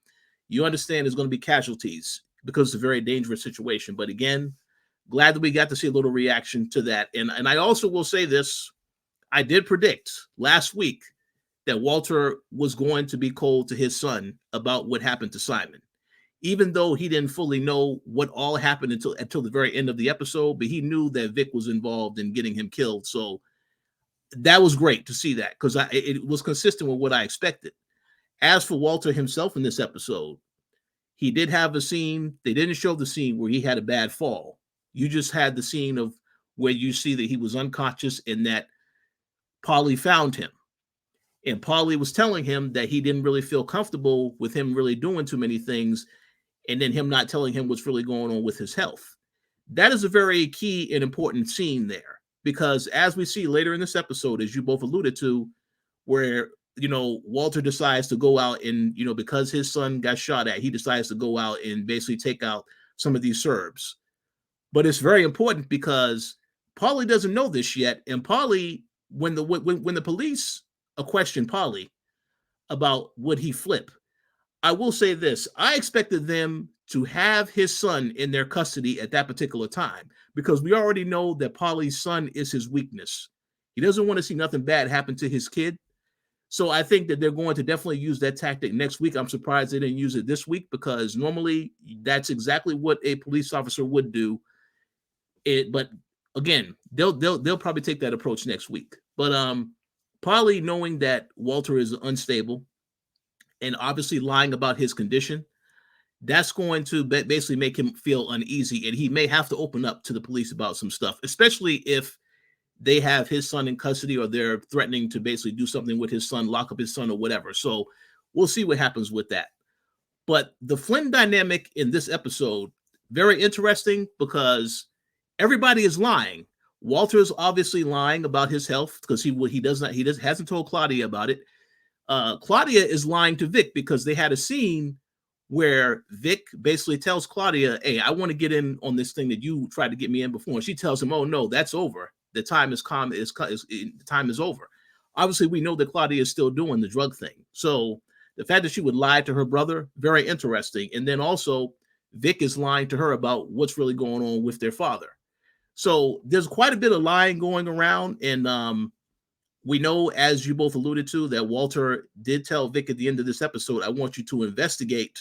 you understand there's going to be casualties because it's a very dangerous situation. But again, glad that we got to see a little reaction to that. And I also will say this, I did predict last week that Walter was going to be cold to his son about what happened to Simon, even though he didn't fully know what all happened until the very end of the episode, but he knew that Vic was involved in getting him killed. So that was great to see that, because it was consistent with what I expected. As for Walter himself in this episode, he did have a scene. They didn't show the scene where he had a bad fall. You just had the scene of where you see that he was unconscious and that Paulie found him. And Paulie was telling him that he didn't really feel comfortable with him really doing too many things, and then him not telling him what's really going on with his health. That is a very key and important scene there, because as we see later in this episode, as you both alluded to, where, Walter decides to go out and, because his son got shot at, he decides to go out and basically take out some of these Serbs. But it's very important because Paulie doesn't know this yet. And Paulie, when the police questioned Paulie about would he flip, I will say this, I expected them to have his son in their custody at that particular time, because we already know that Paulie's son is his weakness. He doesn't want to see nothing bad happen to his kid. So I think that they're going to definitely use that tactic next week. I'm surprised they didn't use it this week, because normally that's exactly what a police officer would do. But again, they'll probably take that approach next week. But Paulie, knowing that Walter is unstable and obviously lying about his condition, that's going to basically make him feel uneasy, and he may have to open up to the police about some stuff, especially if they have his son in custody, or they're threatening to basically do something with his son, lock up his son or whatever. So we'll see what happens with that. But the Flynn dynamic in this episode, very interesting, because everybody is lying. Walter is obviously lying about his health because he hasn't told Claudia about it. Claudia is lying to Vic because they had a scene where Vic basically tells Claudia, "Hey, I want to get in on this thing that you tried to get me in before." And she tells him, "Oh no, that's over. The time time is over." Obviously, we know that Claudia is still doing the drug thing. So the fact that she would lie to her brother, very interesting. And then also Vic is lying to her about what's really going on with their father. So there's quite a bit of lying going around. And we know, as you both alluded to, that Walter did tell Vic at the end of this episode, "I want you to investigate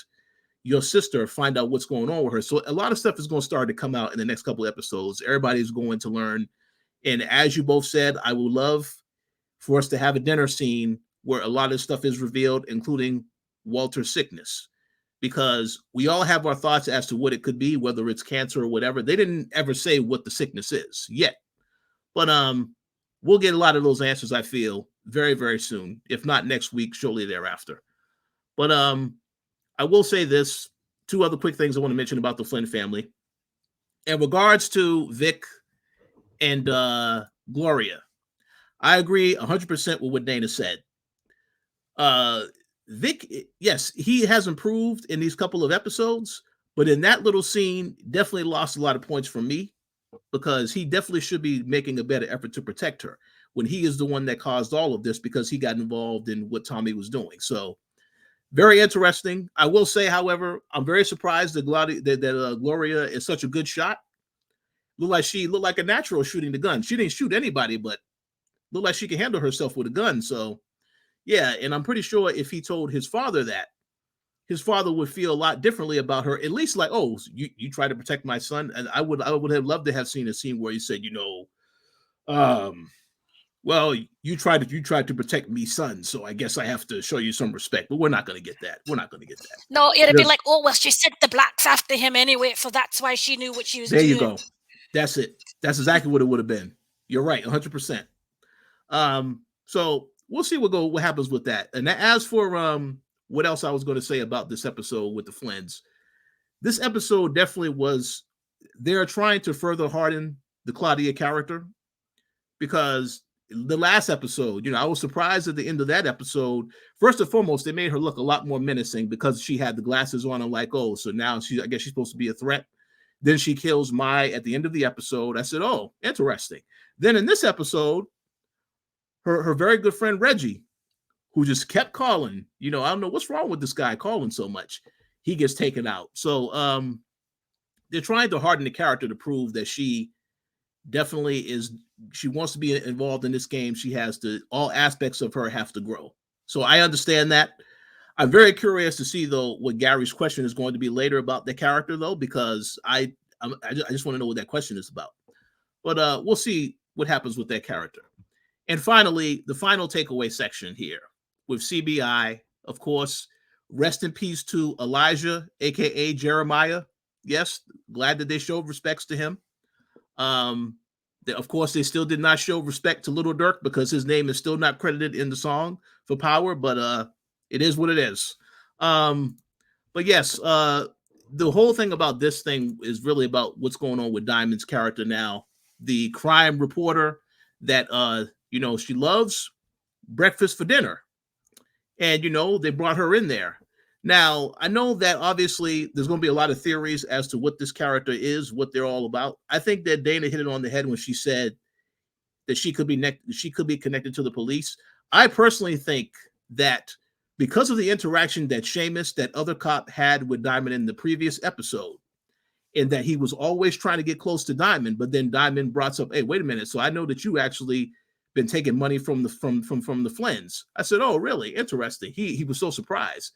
your sister, find out what's going on with her." So a lot of stuff is going to start to come out in the next couple of episodes. Everybody's going to learn. And as you both said, I would love for us to have a dinner scene where a lot of stuff is revealed, including Walter's sickness. because we all have our thoughts as to what it could be, whether it's cancer or whatever. They didn't ever say what the sickness is yet, but we'll get a lot of those answers, I feel, very, very soon, if not next week, shortly thereafter. But I will say this, 2 other quick things I want to mention about the Flynn family. In regards to Vic and Gloria, I agree 100% with what Dana said. Vic, yes, he has improved in these couple of episodes, but in that little scene, definitely lost a lot of points from me, because he definitely should be making a better effort to protect her when he is the one that caused all of this, because he got involved in what Tommy was doing. So very interesting. I will say, however, I'm very surprised that Gloria is such a good shot. Looked like a natural shooting the gun. She didn't shoot anybody, but looked like she can handle herself with a gun. So yeah, and I'm pretty sure if he told his father that, his father would feel a lot differently about her. At least like, oh, you try to protect my son. And I would have loved to have seen a scene where he said, well, you tried to protect me, son. So I guess I have to show you some respect. But we're not going to get that. No, it'd be like, oh, well, she sent the blacks after him anyway, so that's why she knew what she was doing. There you go. That's it. That's exactly what it would have been. You're right, 100%. So we'll see what happens with that. And as for what else I was going to say about this episode with the Flynns, this episode definitely was, they're trying to further harden the Claudia character, because the last episode, I was surprised at the end of that episode. First and foremost, they made her look a lot more menacing because she had the glasses on. I'm like, oh, so now I guess she's supposed to be a threat. Then she kills Mai at the end of the episode. I said, oh, interesting. Then in this episode, her very good friend Reggie, who just kept calling, I don't know what's wrong with this guy calling so much, he gets taken out. So they're trying to harden the character to prove that she definitely she wants to be involved in this game. She has to, all aspects of her have to grow. So I understand that. I'm very curious to see, though, what Gary's question is going to be later about the character, though, because I just want to know what that question is about. But we'll see what happens with that character. And finally, the final takeaway section here with CBI, of course, rest in peace to Elijah, a.k.a. Jeremiah. Yes, glad that they showed respects to him. Of course, they still did not show respect to Little Dirk because his name is still not credited in the song for Power, but it is what it is. But yes, the whole thing about this thing is really about what's going on with Diamond's character now. The crime reporter that, she loves, breakfast for dinner. And, they brought her in there. Now, I know that obviously there's going to be a lot of theories as to what this character is, what they're all about. I think that Dana hit it on the head when she said that she could be connected to the police. I personally think that because of the interaction that Seamus, that other cop, had with Diamond in the previous episode, and that he was always trying to get close to Diamond, but then Diamond brought up, hey, wait a minute. So I know that you actually been taking money from the Flynns. I said, oh, really? Interesting. He was so surprised.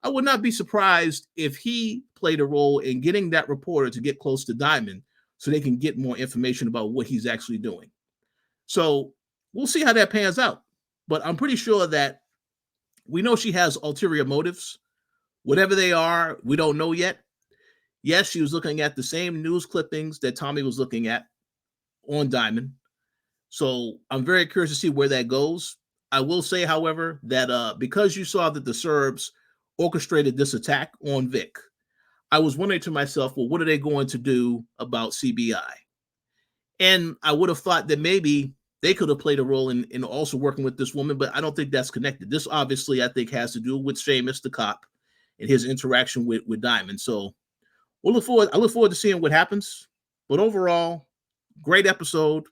I would not be surprised if he played a role in getting that reporter to get close to Diamond so they can get more information about what he's actually doing. So we'll see how that pans out. But I'm pretty sure that we know she has ulterior motives. Whatever they are, we don't know yet. Yes, she was looking at the same news clippings that Tommy was looking at on Diamond. So I'm very curious to see where that goes. I will say, however, that because you saw that the Serbs orchestrated this attack on Vic, I was wondering to myself, well, what are they going to do about CBI? And I would have thought that maybe they could have played a role in also working with this woman, but I don't think that's connected. This obviously, I think, has to do with Seamus, the cop, and his interaction with Diamond. So I look forward to seeing what happens. But overall, great episode,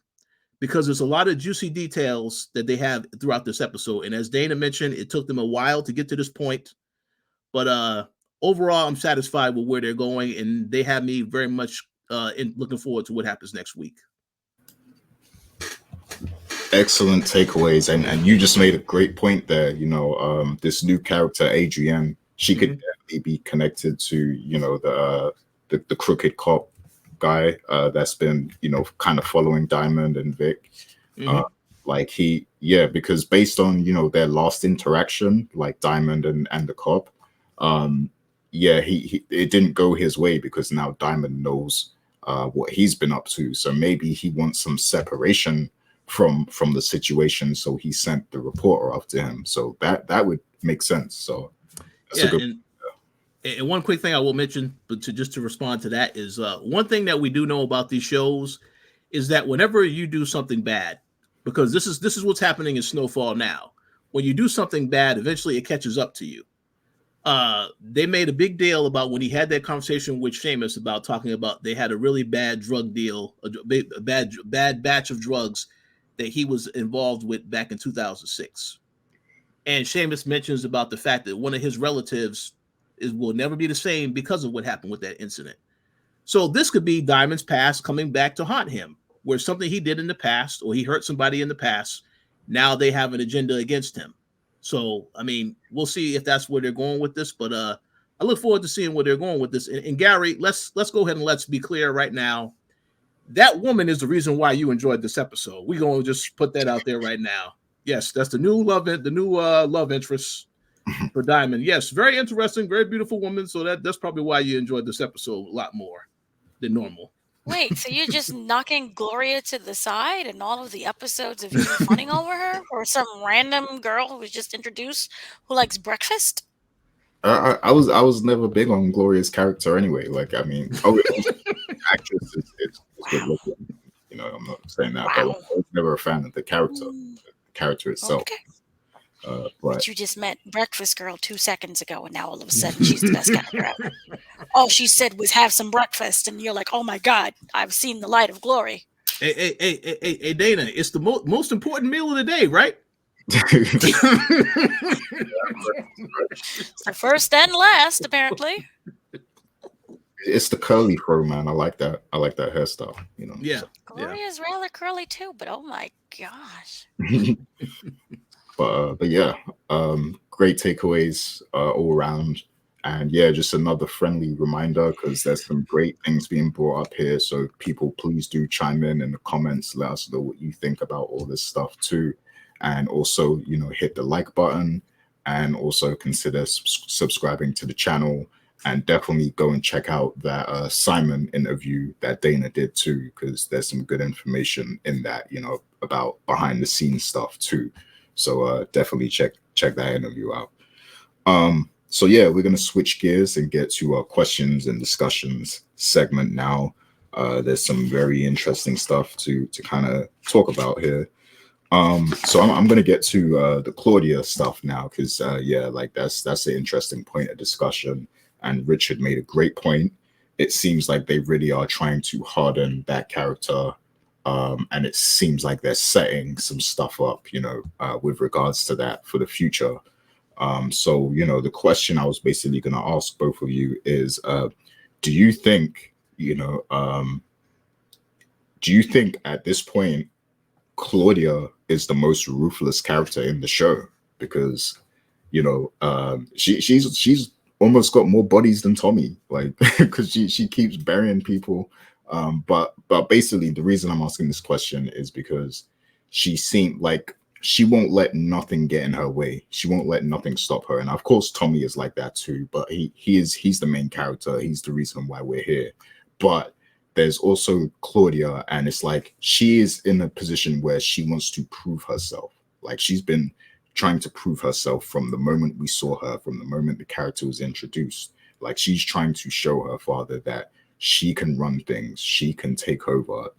because there's a lot of juicy details that they have throughout this episode. And as Dana mentioned, it took them a while to get to this point. But overall, I'm satisfied with where they're going, and they have me very much looking forward to what happens next week. Excellent takeaways, and you just made a great point there. This new character, Adrienne, she could definitely be connected to the crooked cop guy that's been kind of following Diamond and Vic. Because based on their last interaction, like Diamond and the cop, yeah, he it didn't go his way because now Diamond knows what he's been up to. So maybe he wants some separation from the situation. So he sent the reporter after him. So that would make sense. So that's a good. And one quick thing I will mention, but to respond to that is one thing that we do know about these shows is that whenever you do something bad, because this is what's happening in Snowfall now. When you do something bad, eventually it catches up to you. They made a big deal about when he had that conversation with Seamus about talking about they had a really bad drug deal, a bad batch of drugs that he was involved with back in 2006. And Seamus mentions about the fact that one of his relatives will never be the same because of what happened with that incident. So this could be Diamond's past coming back to haunt him, where something he did in the past or he hurt somebody in the past, now they have an agenda against him. So, I mean, we'll see if that's where they're going with this, but I look forward to seeing where they're going with this. And Gary, let's go ahead and let's be clear right now. That woman is the reason why you enjoyed this episode. We're going to just put that out there right now. Yes, that's the new love interest for Diamond. Yes, very interesting, very beautiful woman. So that's probably why you enjoyed this episode a lot more than normal. Wait, so you're just knocking Gloria to the side and all of the episodes of you funning over her, or some random girl who was just introduced who likes breakfast? I was never big on Gloria's character anyway. Like, I mean, actress is good looking. You know, I'm not saying that, but I was never a fan of the character itself. Okay. But you just met Breakfast Girl 2 seconds ago, and now all of a sudden she's the best character ever. All she said was have some breakfast, and you're like, oh my God, I've seen the light of glory. Hey, Dana, it's the most important meal of the day, right? It's the first and last, apparently. It's the curly fro, man. I like that hairstyle. You know. Yeah. Gloria's rather curly too, but oh my gosh. But yeah, great takeaways all around, and yeah, just another friendly reminder because there's some great things being brought up here. So people, please do chime in the comments, let us know what you think about all this stuff too, and also hit the like button, and also consider subscribing to the channel, and definitely go and check out that Simon interview that Dana did too, because there's some good information in that, about behind the scenes stuff too. So definitely check that interview out. So yeah, we're gonna switch gears and get to our questions and discussions segment now. There's some very interesting stuff to kind of talk about here. So I'm gonna get to the Claudia stuff now, because yeah, like that's an interesting point of discussion. And Richard made a great point. It seems like they really are trying to harden that character. And it seems like they're setting some stuff up, with regards to that for the future. So, the question I was basically going to ask both of you is, do you think at this point, Claudia is the most ruthless character in the show? Because, she's almost got more bodies than Tommy, like, because she keeps burying people. But basically the reason I'm asking this question is because she seemed like she won't let nothing get in her way. She won't let nothing stop her. And of course, Tommy is like that too, but he's the main character. He's the reason why we're here. But there's also Claudia, and it's like she is in a position where she wants to prove herself. Like, she's been trying to prove herself from the moment we saw her, from the moment the character was introduced. Like, she's trying to show her father that she can run things, she can take over,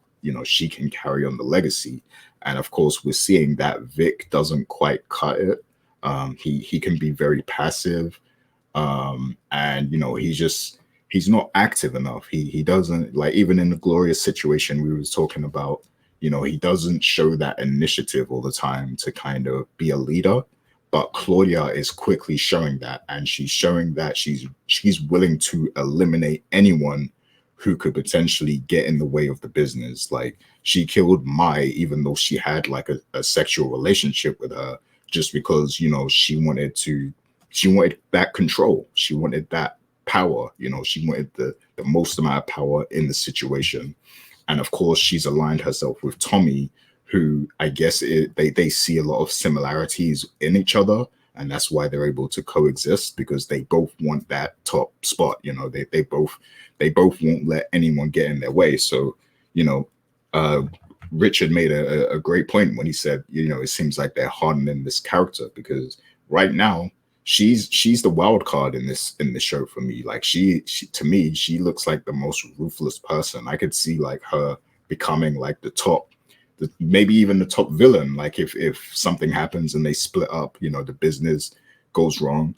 she can carry on the legacy. And of course, we're seeing that Vic doesn't quite cut it. He can be very passive, and he's not active enough. He doesn't, like, even in the Glorious situation we was talking about, he doesn't show that initiative all the time to kind of be a leader. But Claudia is quickly showing that, and she's showing that she's willing to eliminate anyone who could potentially get in the way of the business. Like, she killed Mai, even though she had like a sexual relationship with her, just because, she wanted that control. She wanted that power, she wanted the most amount of power in the situation. And of course, she's aligned herself with Tommy, who I guess they see a lot of similarities in each other. and that's why they're able to coexist, because they both want that top spot. You know, they both won't let anyone get in their way. So, you know, Richard made a great point when he said, you know, it seems like they're hardening this character, because right now she's the wild card in the show for me. Like she to me, she looks like the most ruthless person. I could see like her becoming like maybe even the top villain. Like if something happens and they split up, you know, the business goes wrong,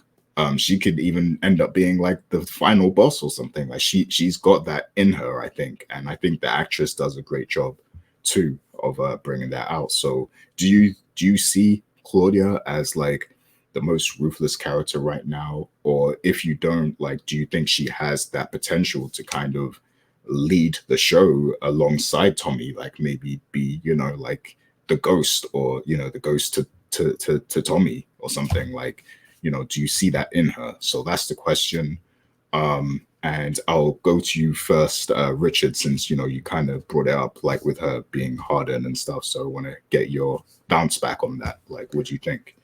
she could even end up being like the final boss or something. Like she's got that in her, I think, and I think the actress does a great job too of bringing that out. So do you see Claudia as like the most ruthless character right now, or if you don't, like, do you think she has that potential to kind of lead the show alongside Tommy, like maybe be, you know, like the ghost, or you know, the ghost to Tommy or something? Like, you know, do you see that in her? So that's the question. And I'll go to you first, Richard, since you know you kind of brought it up, like with her being hardened and stuff. So I want to get your bounce back on that. Like, what do you think?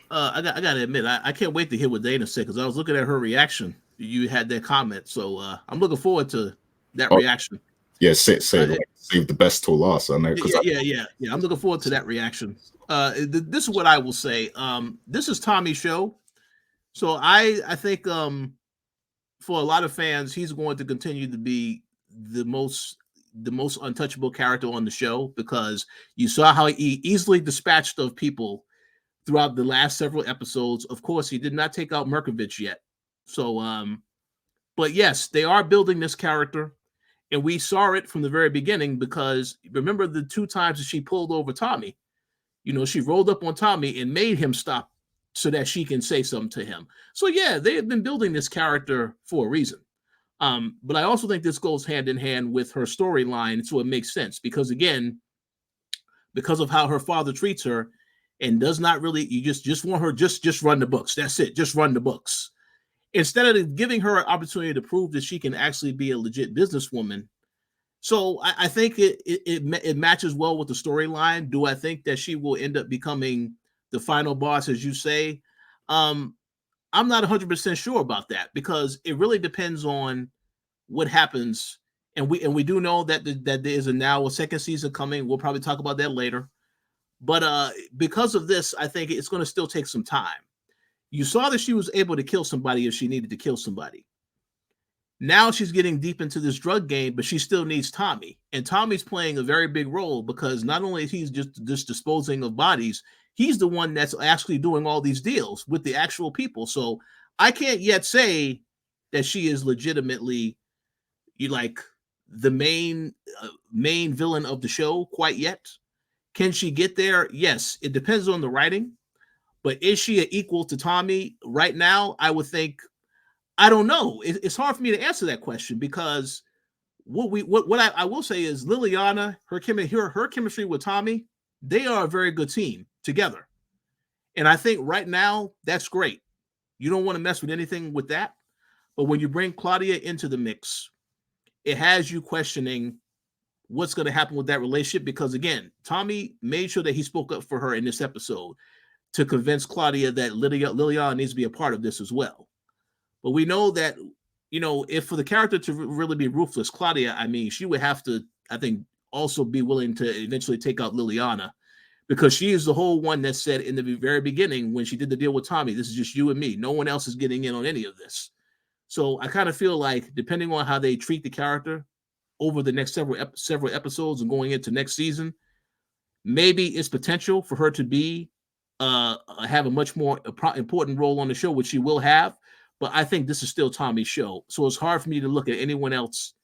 I gotta admit, I can't wait to hear what Dana said, because I was looking at her reaction. You had that comment, so I'm looking forward to that Oh, reaction. yeah, save the best till last. I know, because Yeah. I'm looking forward to that reaction. This is what I will say. This is Tommy's show, so I think for a lot of fans, he's going to continue to be the most untouchable character on the show, because you saw how he easily dispatched of people throughout the last several episodes. Of course, he did not take out Merkovich yet. So, but yes, they are building this character, and we saw it from the very beginning, because remember the 2 times that she pulled over Tommy. You know, she rolled up on Tommy and made him stop so that she can say something to him. So yeah, they have been building this character for a reason. But I also think this goes hand in hand with her storyline, so it makes sense, because again, because of how her father treats her, and does not really, you just want her just run the books. That's it, just run the books, instead of giving her an opportunity to prove that she can actually be a legit businesswoman. So I think it matches well with the storyline. Do I think that she will end up becoming the final boss, as you say? I'm not 100% sure about that, because it really depends on what happens. And we do know that that there is now a second season coming. We'll probably talk about that later. But because of this, I think it's going to still take some time. You saw that she was able to kill somebody if she needed to kill somebody. Now she's getting deep into this drug game, but she still needs Tommy. And Tommy's playing a very big role, because not only is he just disposing of bodies, he's the one that's actually doing all these deals with the actual people. So I can't yet say that she is legitimately like the main villain of the show quite yet. Can she get there? Yes, it depends on the writing. But is she an equal to Tommy right now? I would think, I don't know. It's hard for me to answer that question, because what I will say is Liliana, her chemistry with Tommy, they are a very good team together. And I think right now that's great. You don't want to mess with anything with that. But when you bring Claudia into the mix, it has you questioning what's going to happen with that relationship, because again, Tommy made sure that he spoke up for her in this episode to convince Claudia that Liliana needs to be a part of this as well. But we know that, you know, if for the character to really be ruthless, Claudia, I mean, she would have to, I think, also be willing to eventually take out Liliana, because she is the whole one that said in the very beginning when she did the deal with Tommy, this is just you and me. No one else is getting in on any of this. So I kind of feel like, depending on how they treat the character over the next several episodes and going into next season, maybe it's potential for her to be have a much more important role on the show, which she will have. But I think this is still Tommy's show, so it's hard for me to look at anyone else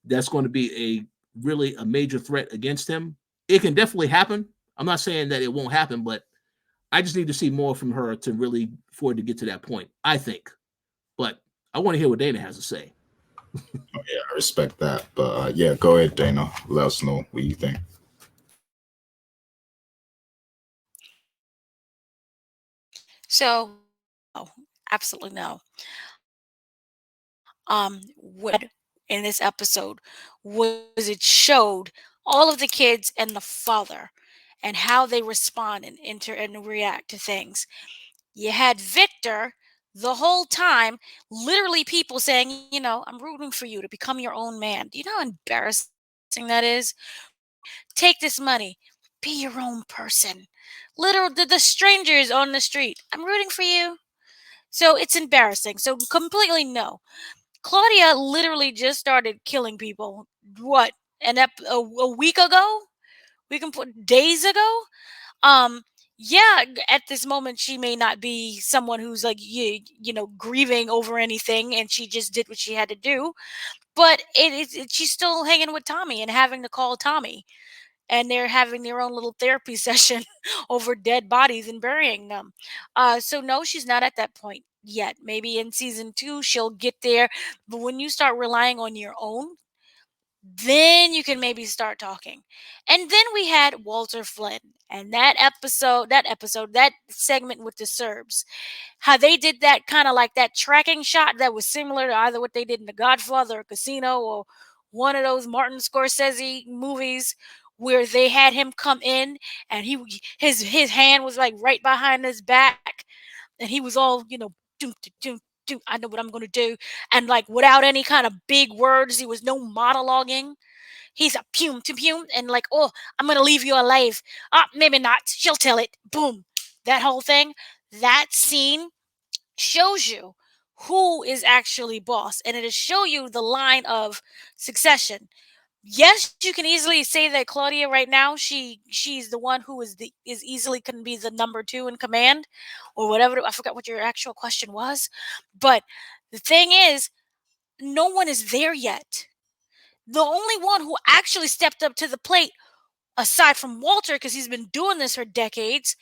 that's going to be a major threat against him. It can definitely happen. I'm not saying that it won't happen, but I just need to see more from her to really for it to get to that point, I think. But I want to hear what Dana has to say. Yeah, I respect that. But yeah, go ahead, Dana. Let us know what you think. So, oh, absolutely no. What in this episode was it showed all of the kids and the father and how they respond and react to things. You had Victor the whole time, literally people saying, I'm rooting for you to become your own man. Do you know how embarrassing that is? Take this money, be your own person. Literal, the strangers on the street. I'm rooting for you. So it's embarrassing. So completely no. Claudia literally just started killing people. What? A week ago? We can put days ago. Um, yeah, at this moment she may not be someone who's like grieving over anything, and she just did what she had to do. But she's still hanging with Tommy and having to call Tommy, and they're having their own little therapy session over dead bodies and burying them. So no, she's not at that point yet. Maybe in season 2 she'll get there. But when you start relying on your own, then you can maybe start talking. And then we had Walter Flynn and that segment with the Serbs. How they did that kind of like that tracking shot that was similar to either what they did in The Godfather or Casino or one of those Martin Scorsese movies where they had him come in and his hand was like right behind his back and he was all, doom, doom, doom, I know what I'm going to do. And like without any kind of big words, he was no monologuing. He's a pum to pum and like, oh, I'm gonna leave you alive. Maybe not. She'll tell it. Boom. That whole thing. That scene shows you who is actually boss, and it'll show you the line of succession. Yes, you can easily say that Claudia right now she's the one who is easily can be the number 2 in command, or whatever. I forgot what your actual question was, but the thing is, no one is there yet. The only one who actually stepped up to the plate, aside from Walter, because he's been doing this for decades,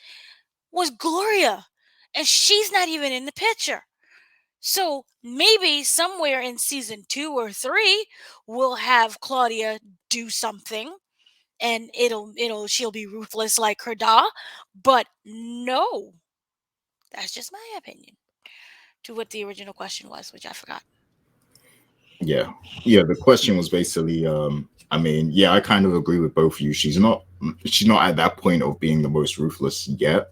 was Gloria. And she's not even in the picture. So maybe somewhere in season 2 or 3, we'll have Claudia do something and she'll be ruthless like her da. But no, that's just my opinion to what the original question was, which I forgot. Yeah, the question was basically I mean, yeah, I kind of agree with both of you. She's not at that point of being the most ruthless yet,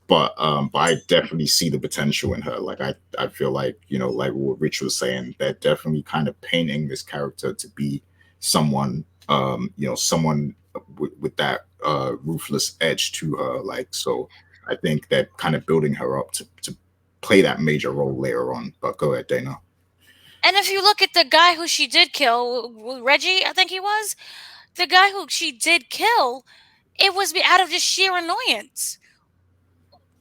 but I definitely see the potential in her. Like I feel like, like what Rich was saying, they're definitely kind of painting this character to be someone someone with that ruthless edge to her. Like, so I think they're kind of building her up to play that major role later on. But go ahead, Dana. And if you look at the guy who she did kill, Reggie, I think he was, the guy who she did kill, it was out of just sheer annoyance.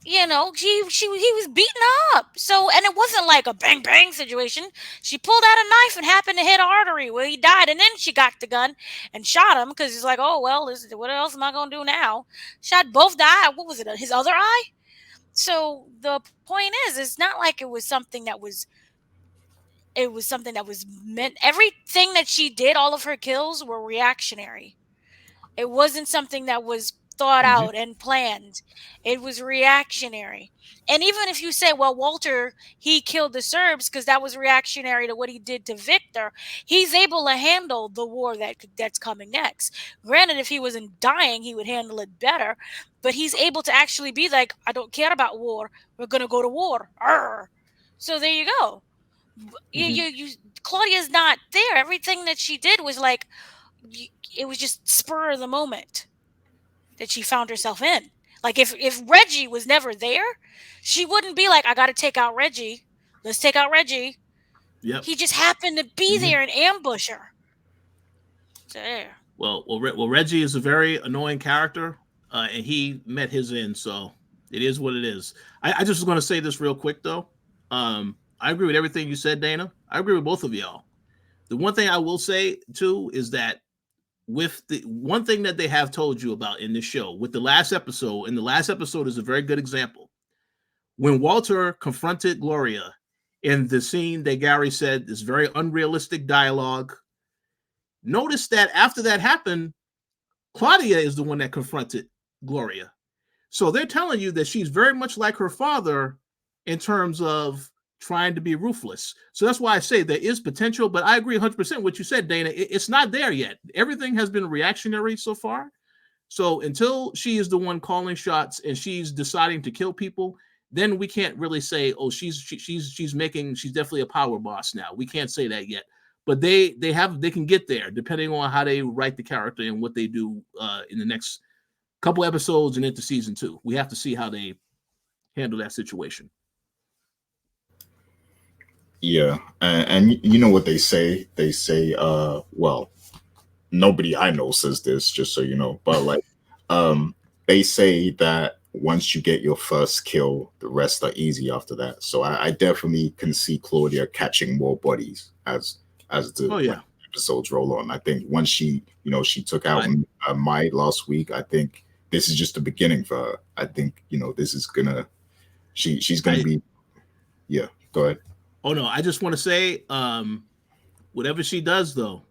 He was beaten up. So, and it wasn't like a bang bang situation. She pulled out a knife and happened to hit an artery where he died, and then she got the gun and shot him because he's like, oh well, what else am I gonna do now? Shot both died. What was it? His other eye. So the point is, it's not like it was something that was. It was something that was meant. Everything that she did, all of her kills were reactionary. It wasn't something that was thought Mhm. out and planned. It was reactionary. And even if you say, well, Walter, he killed the Serbs because that was reactionary to what he did to Victor, he's able to handle the war that's coming next. Granted, if he wasn't dying, he would handle it better. But he's able to actually be like, I don't care about war. We're going to go to war. Arr. So there you go. Claudia's not there. Everything that she did was like, it was just spur of the moment that she found herself in. Like if Reggie was never there, she wouldn't be like, I got to take out Reggie. Let's take out Reggie. Yep. He just happened to be there and ambush her. So there. Well, Reggie is a very annoying character, and he met his end. So it is what it is. I just was going to say this real quick though. I agree with everything you said, Dana. I agree with both of y'all. The one thing I will say too is that with the one thing that they have told you about in this show with the last episode, and the last episode is a very good example. When Walter confronted Gloria in the scene that Gary said is very unrealistic dialogue, notice that after that happened, Claudia is the one that confronted Gloria. So they're telling you that she's very much like her father in terms of trying to be ruthless. So that's why I say there is potential, but I agree 100% what you said, Dana. It's not there yet. Everything has been reactionary so far. So until she is the one calling shots and she's deciding to kill people, then we can't really say, oh, she's definitely a power boss now. We can't say that yet. But they can get there depending on how they write the character and what they do in the next couple episodes and into season 2. We have to see how they handle that situation. Yeah, and you know what they say? They say, well, nobody I know says this, just so you know, but like, they say that once you get your first kill, the rest are easy after that. So I definitely can see Claudia catching more bodies as the episodes roll on. I think once she took out Mai last week, I think this is just the beginning for her. I think this is gonna she's gonna be. Yeah, go ahead. Oh no, I just want to say, whatever she does though,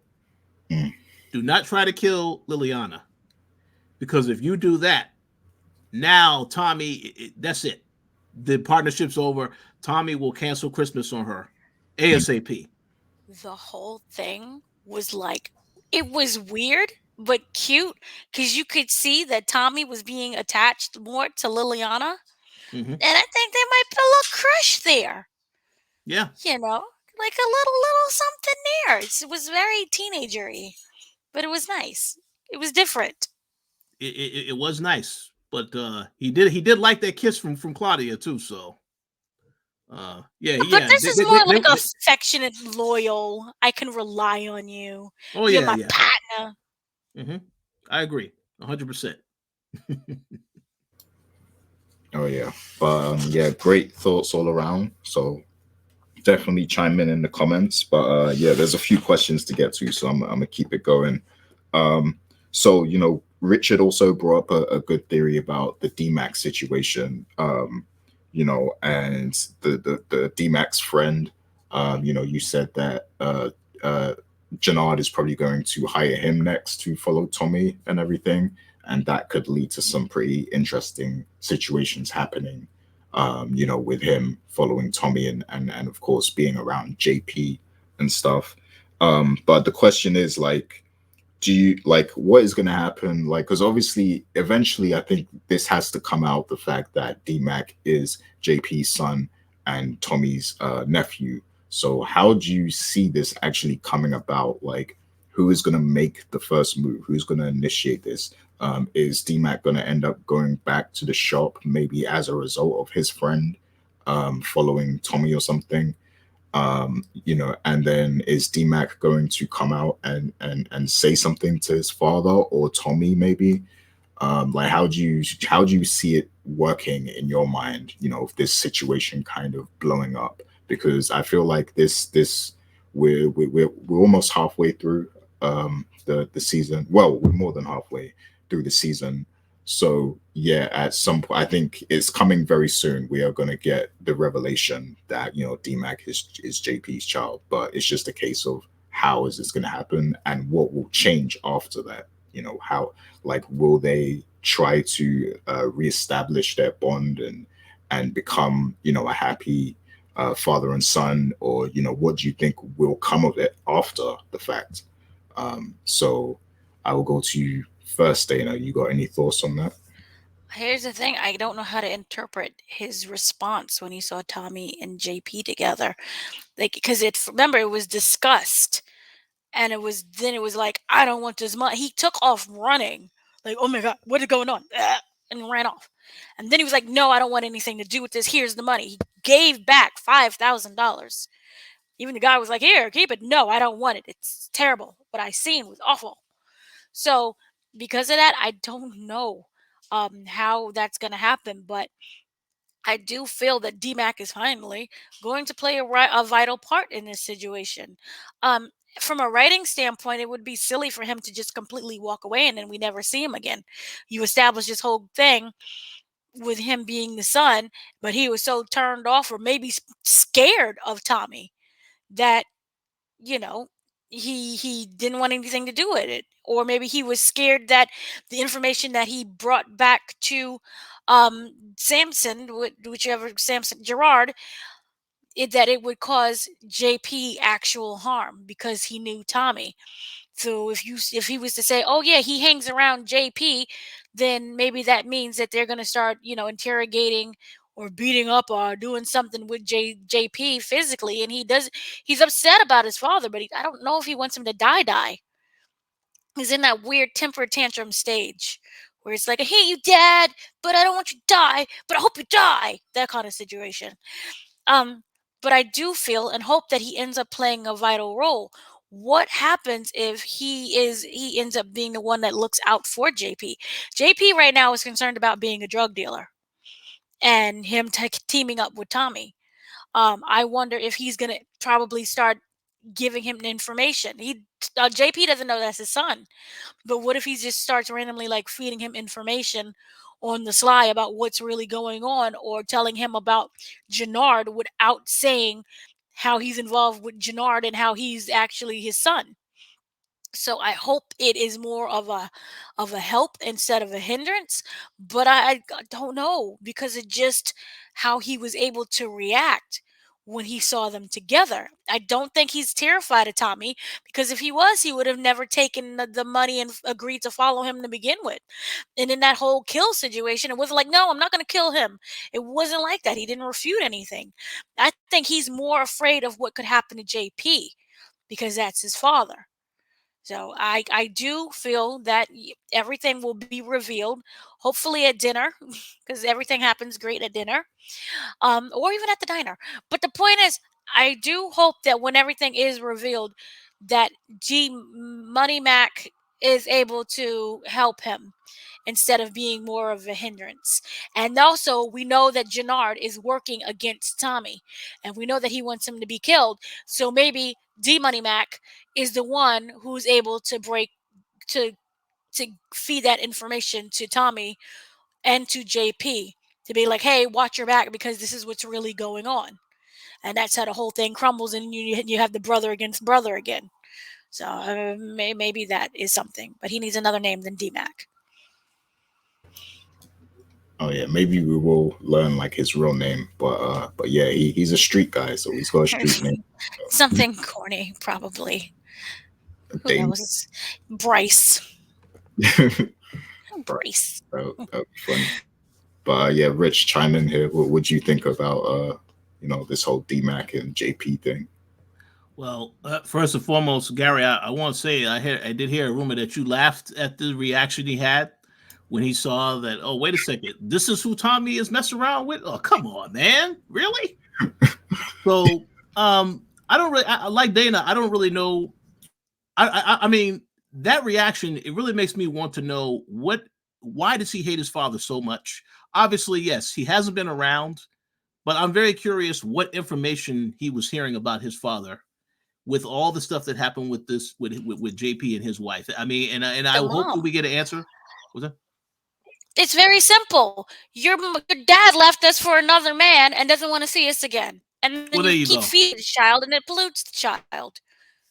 do not try to kill Liliana, because if you do that, now Tommy, that's it. The partnership's over. Tommy will cancel Christmas on her ASAP. The whole thing was like, it was weird but cute, because you could see that Tommy was being attached more to Liliana, and I think they might put a little crush there. Yeah, like a little something there. It was very teenagery, but it was nice. It was different. It was nice, but he did like that kiss from Claudia too. So, But this is more like affectionate, loyal. I can rely on you. Oh, you're my partner. I agree, 100%. Oh yeah, but yeah, great thoughts all around. So definitely chime in the comments. But yeah, there's a few questions to get to, so I'm gonna keep it going. So Richard also brought up a good theory about the DMACC situation. And the DMACC's friend. You said that Jannard is probably going to hire him next to follow Tommy and everything, and that could lead to some pretty interesting situations happening. With him following Tommy and of course being around JP and stuff. But the question is, like, do you like what is going to happen? Like, because obviously, eventually, I think this has to come out, the fact that DMACC is JP's son and Tommy's nephew. So how do you see this actually coming about? Like, who is going to make the first move? Who's going to initiate this? Is DMACC going to end up going back to the shop, maybe as a result of his friend following Tommy or something? And then is DMACC going to come out and say something to his father or Tommy maybe? Like, how do you see it working in your mind? If this situation kind of blowing up, because I feel like we're almost halfway through the season. Well, we're more than halfway through the season. So yeah, at some point, I think it's coming very soon. We are going to get the revelation that DMACC is JP's child, but it's just a case of how is this going to happen and what will change after that. How, like, will they try to reestablish their bond and become a happy father and son, or what do you think will come of it after the fact? So I will go to you first, Dana. You got any thoughts on that? Here's the thing. I don't know how to interpret his response when he saw Tommy and JP together. Like, because remember, it was discussed, and it was like, I don't want this money. He took off running, like, oh my God, what is going on? And ran off. And then he was like, no, I don't want anything to do with this. Here's the money. He gave back $5,000. Even the guy was like, here, keep it. No, I don't want it. It's terrible. What I seen was awful. So because of that, I don't know how that's going to happen. But I do feel that DMACC is finally going to play a vital part in this situation. From a writing standpoint, it would be silly for him to just completely walk away and then we never see him again. You establish this whole thing with him being the son, but he was so turned off or maybe scared of Tommy that he didn't want anything to do with it, or maybe he was scared that the information that he brought back to Samson, whichever Samson Gerard, that it would cause JP actual harm because he knew Tommy. So if he was to say, oh yeah, he hangs around JP, then maybe that means that they're going to start interrogating or beating up or doing something with JP physically, and he's upset about his father, but I don't know if he wants him to die. He's in that weird temper tantrum stage where it's like, I hate you, Dad, but I don't want you to die, but I hope you die. That kind of situation. But I do feel and hope that he ends up playing a vital role. What happens if he ends up being the one that looks out for JP? JP right now is concerned about being a drug dealer and him teaming up with Tommy. I wonder if he's gonna probably start giving him information. JP doesn't know that's his son, but what if he just starts randomly like feeding him information on the sly about what's really going on, or telling him about Jannard without saying how he's involved with Jannard and how he's actually his son? So I hope it is more of a help instead of a hindrance, but I don't know, because it just how he was able to react when he saw them together. I don't think he's terrified of Tommy, because if he was, he would have never taken the money and agreed to follow him to begin with. And in that whole kill situation, it wasn't like, no, I'm not going to kill him. It wasn't like that. He didn't refute anything. I think he's more afraid of what could happen to JP because that's his father. So I do feel that everything will be revealed, hopefully at dinner, because everything happens great at dinner, or even at the diner. But the point is, I do hope that when everything is revealed, that G Money Mac is able to help him instead of being more of a hindrance. And also, we know that Jannard is working against Tommy, and we know that he wants him to be killed. So maybe D Money Mac is the one who's able to to to feed that information to Tommy and to JP to be like, hey, watch your back because this is what's really going on. And that's how the whole thing crumbles, and you have the brother against brother again. So maybe that is something, but he needs another name than DMACC. Oh yeah, maybe we will learn like his real name, but yeah, he's a street guy, so he's got a street name. So. Something corny, probably. Who Dame. knows? Bryce. Bryce. That'd be funny. But yeah, Rich, chime in here. What would you think about this whole DMACC and JP thing? Well, first and foremost, Gary, I want to say I did hear a rumor that you laughed at the reaction he had when he saw that. Oh, wait a second, this is who Tommy is messing around with. Oh, come on, man, really? So, I don't really like Dana. I don't really know. I mean, that reaction, it really makes me want to know why does he hate his father so much? Obviously, yes, he hasn't been around, but I'm very curious what information he was hearing about his father with all the stuff that happened with JP and his wife. I mean, and I hope we get an answer. What's that? It's very simple. Your dad left us for another man and doesn't want to see us again. And then you keep feeding the child, and it pollutes the child.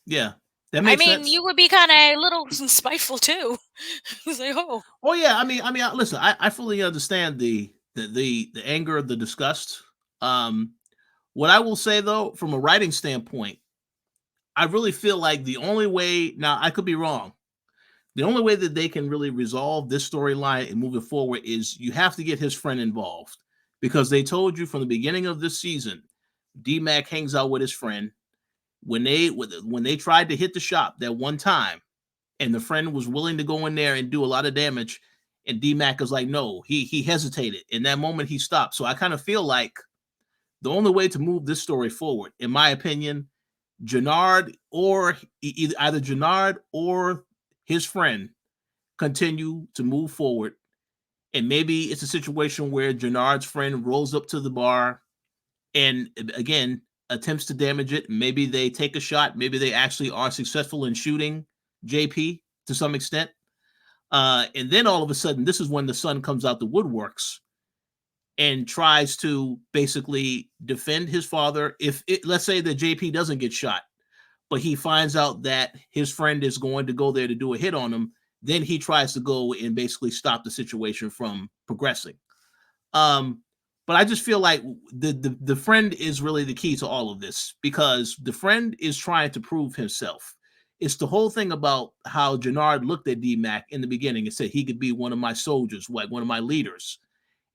Yeah. That makes sense. You would be kind of a little spiteful too. Like, oh yeah. I mean, listen, I fully understand the anger, the disgust. What I will say though, from a writing standpoint, I really feel like the only way, now I could be wrong, the only way that they can really resolve this storyline and move it forward is you have to get his friend involved, because they told you from the beginning of this season, DMACC hangs out with his friend. When they tried to hit the shop that one time, and the friend was willing to go in there and do a lot of damage, and DMACC was like, no, he hesitated. In that moment, he stopped. So I kind of feel like the only way to move this story forward, in my opinion, Jannard or either Jannard or his friend continue to move forward. And maybe it's a situation where Jannard's friend rolls up to the bar and again attempts to damage it. Maybe they take a shot. Maybe they actually are successful in shooting JP to some extent. And then all of a sudden, this is when the son comes out the woodworks and tries to basically defend his father. Let's say that JP doesn't get shot, but he finds out that his friend is going to go there to do a hit on him, then he tries to go and basically stop the situation from progressing. But I just feel like the friend is really the key to all of this, because the friend is trying to prove himself. It's the whole thing about how Jannard looked at DMACC in the beginning and said he could be one of my soldiers, one of my leaders.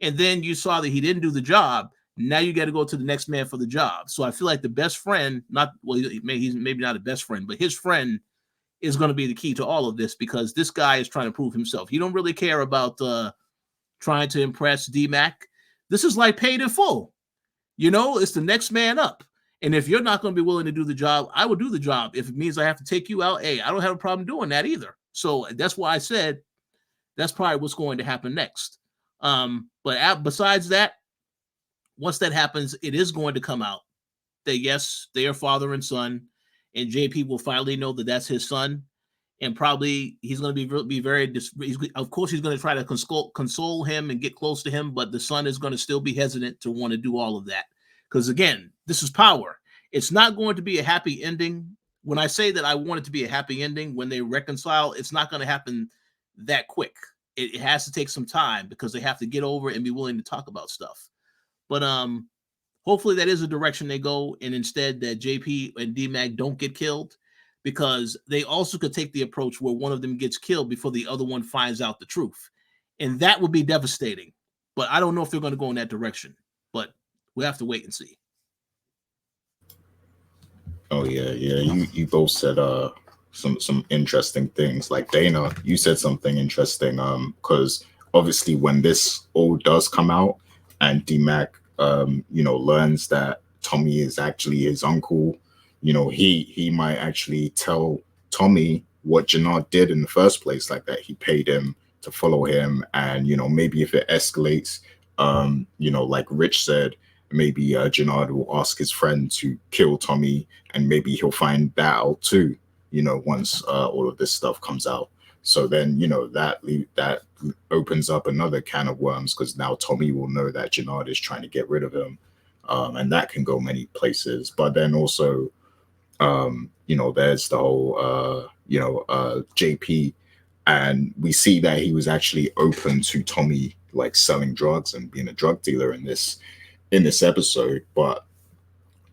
and then you saw that he didn't do the job. Now you got to go to the next man for the job. So I feel like the best friend, he's maybe not a best friend, but his friend is going to be the key to all of this, because this guy is trying to prove himself. He don't really care about trying to impress DMACC. This is like paid in full. It's the next man up. And if you're not going to be willing to do the job, I will do the job. If it means I have to take you out, hey, I don't have a problem doing that either. So that's why I said that's probably what's going to happen next. But besides that, once that happens, it is going to come out that, yes, they are father and son, and JP will finally know that that's his son. And probably he's going to be very, of course, he's going to try to console him and get close to him, but the son is going to still be hesitant to want to do all of that. Because, again, this is power. It's not going to be a happy ending. When I say that I want it to be a happy ending, when they reconcile, it's not going to happen that quick. It has to take some time, because they have to get over and be willing to talk about stuff. But hopefully that is a direction they go, and instead that JP and DMACC don't get killed, because they also could take the approach where one of them gets killed before the other one finds out the truth. And that would be devastating. But I don't know if they're going to go in that direction. But we have to wait and see. Oh yeah. You both said some interesting things. Like Dana, you said something interesting. Because obviously when this all does come out and DMACC learns that Tommy is actually his uncle, he might actually tell Tommy what Jenard did in the first place, like that he paid him to follow him. And maybe if it escalates, like Rich said, maybe Jenard will ask his friend to kill Tommy, and maybe he'll find that out too, once all of this stuff comes out. So then, that opens up another can of worms, because now Tommy will know that Jenard is trying to get rid of him. And that can go many places. But then also, there's the whole, JP. And we see that he was actually open to Tommy, like, selling drugs and being a drug dealer in this episode. But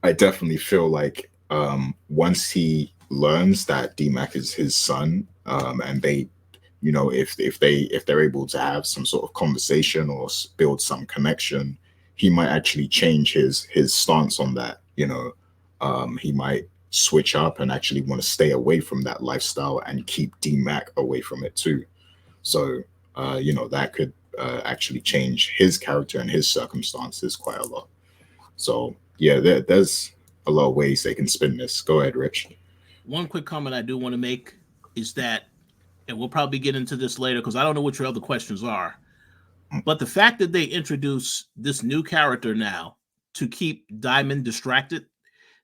I definitely feel like once he learns that DMACC is his son, and they, if they're able to have some sort of conversation or build some connection, he might actually change his stance on that. He might switch up and actually want to stay away from that lifestyle and keep DMACC away from it too. So that could actually change his character and his circumstances quite a lot. So yeah, there's a lot of ways they can spin this. Go ahead, Rich. One quick comment I do want to make is that, and we'll probably get into this later because I don't know what your other questions are, but the fact that they introduce this new character now to keep Diamond distracted,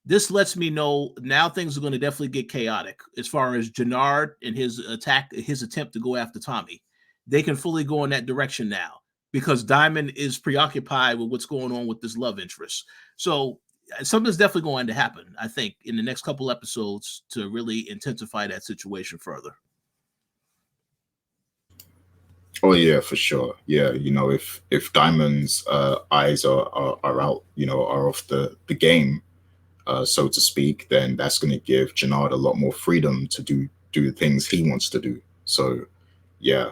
this lets me know now things are going to definitely get chaotic as far as Jenard and his attempt to go after Tommy. They can fully go in that direction now because Diamond is preoccupied with what's going on with this love interest. So something's definitely going to happen, I think, in the next couple episodes to really intensify that situation further. Oh yeah, for sure. Yeah, if Diamond's eyes are out, are off the game, so to speak, then that's going to give Jenard a lot more freedom to do the things he wants to do. So yeah,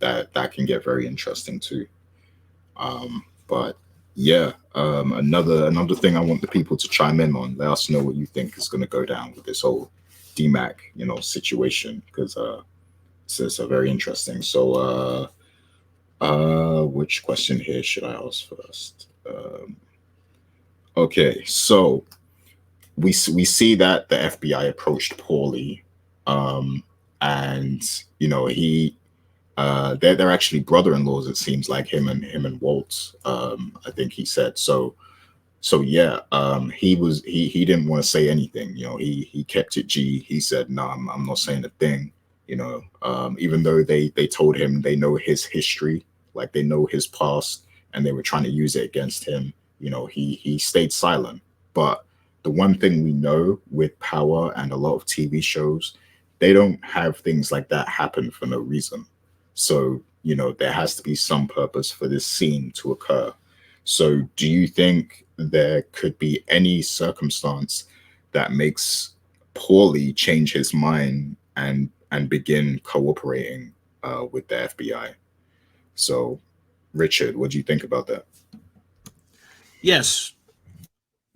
that can get very interesting too. But yeah, another thing I want the people to chime in on. Let us know what you think is going to go down with this whole DMACC, situation, because it's very interesting. So which question here should I ask first? Okay, so we see that the FBI approached Paulie, and he they're actually brother-in-laws. It seems like him and Walt. I think he said so. So yeah, he didn't want to say anything. He kept it G. He said, "No, I'm not saying a thing." Even though they told him they know his history, like they know his past, and they were trying to use it against him. He stayed silent. But the one thing we know with Power and a lot of TV shows, they don't have things like that happen for no reason. So, there has to be some purpose for this scene to occur. So do you think there could be any circumstance that makes Paulie change his mind and begin cooperating with the FBI? So Richard, what do you think about that? Yes,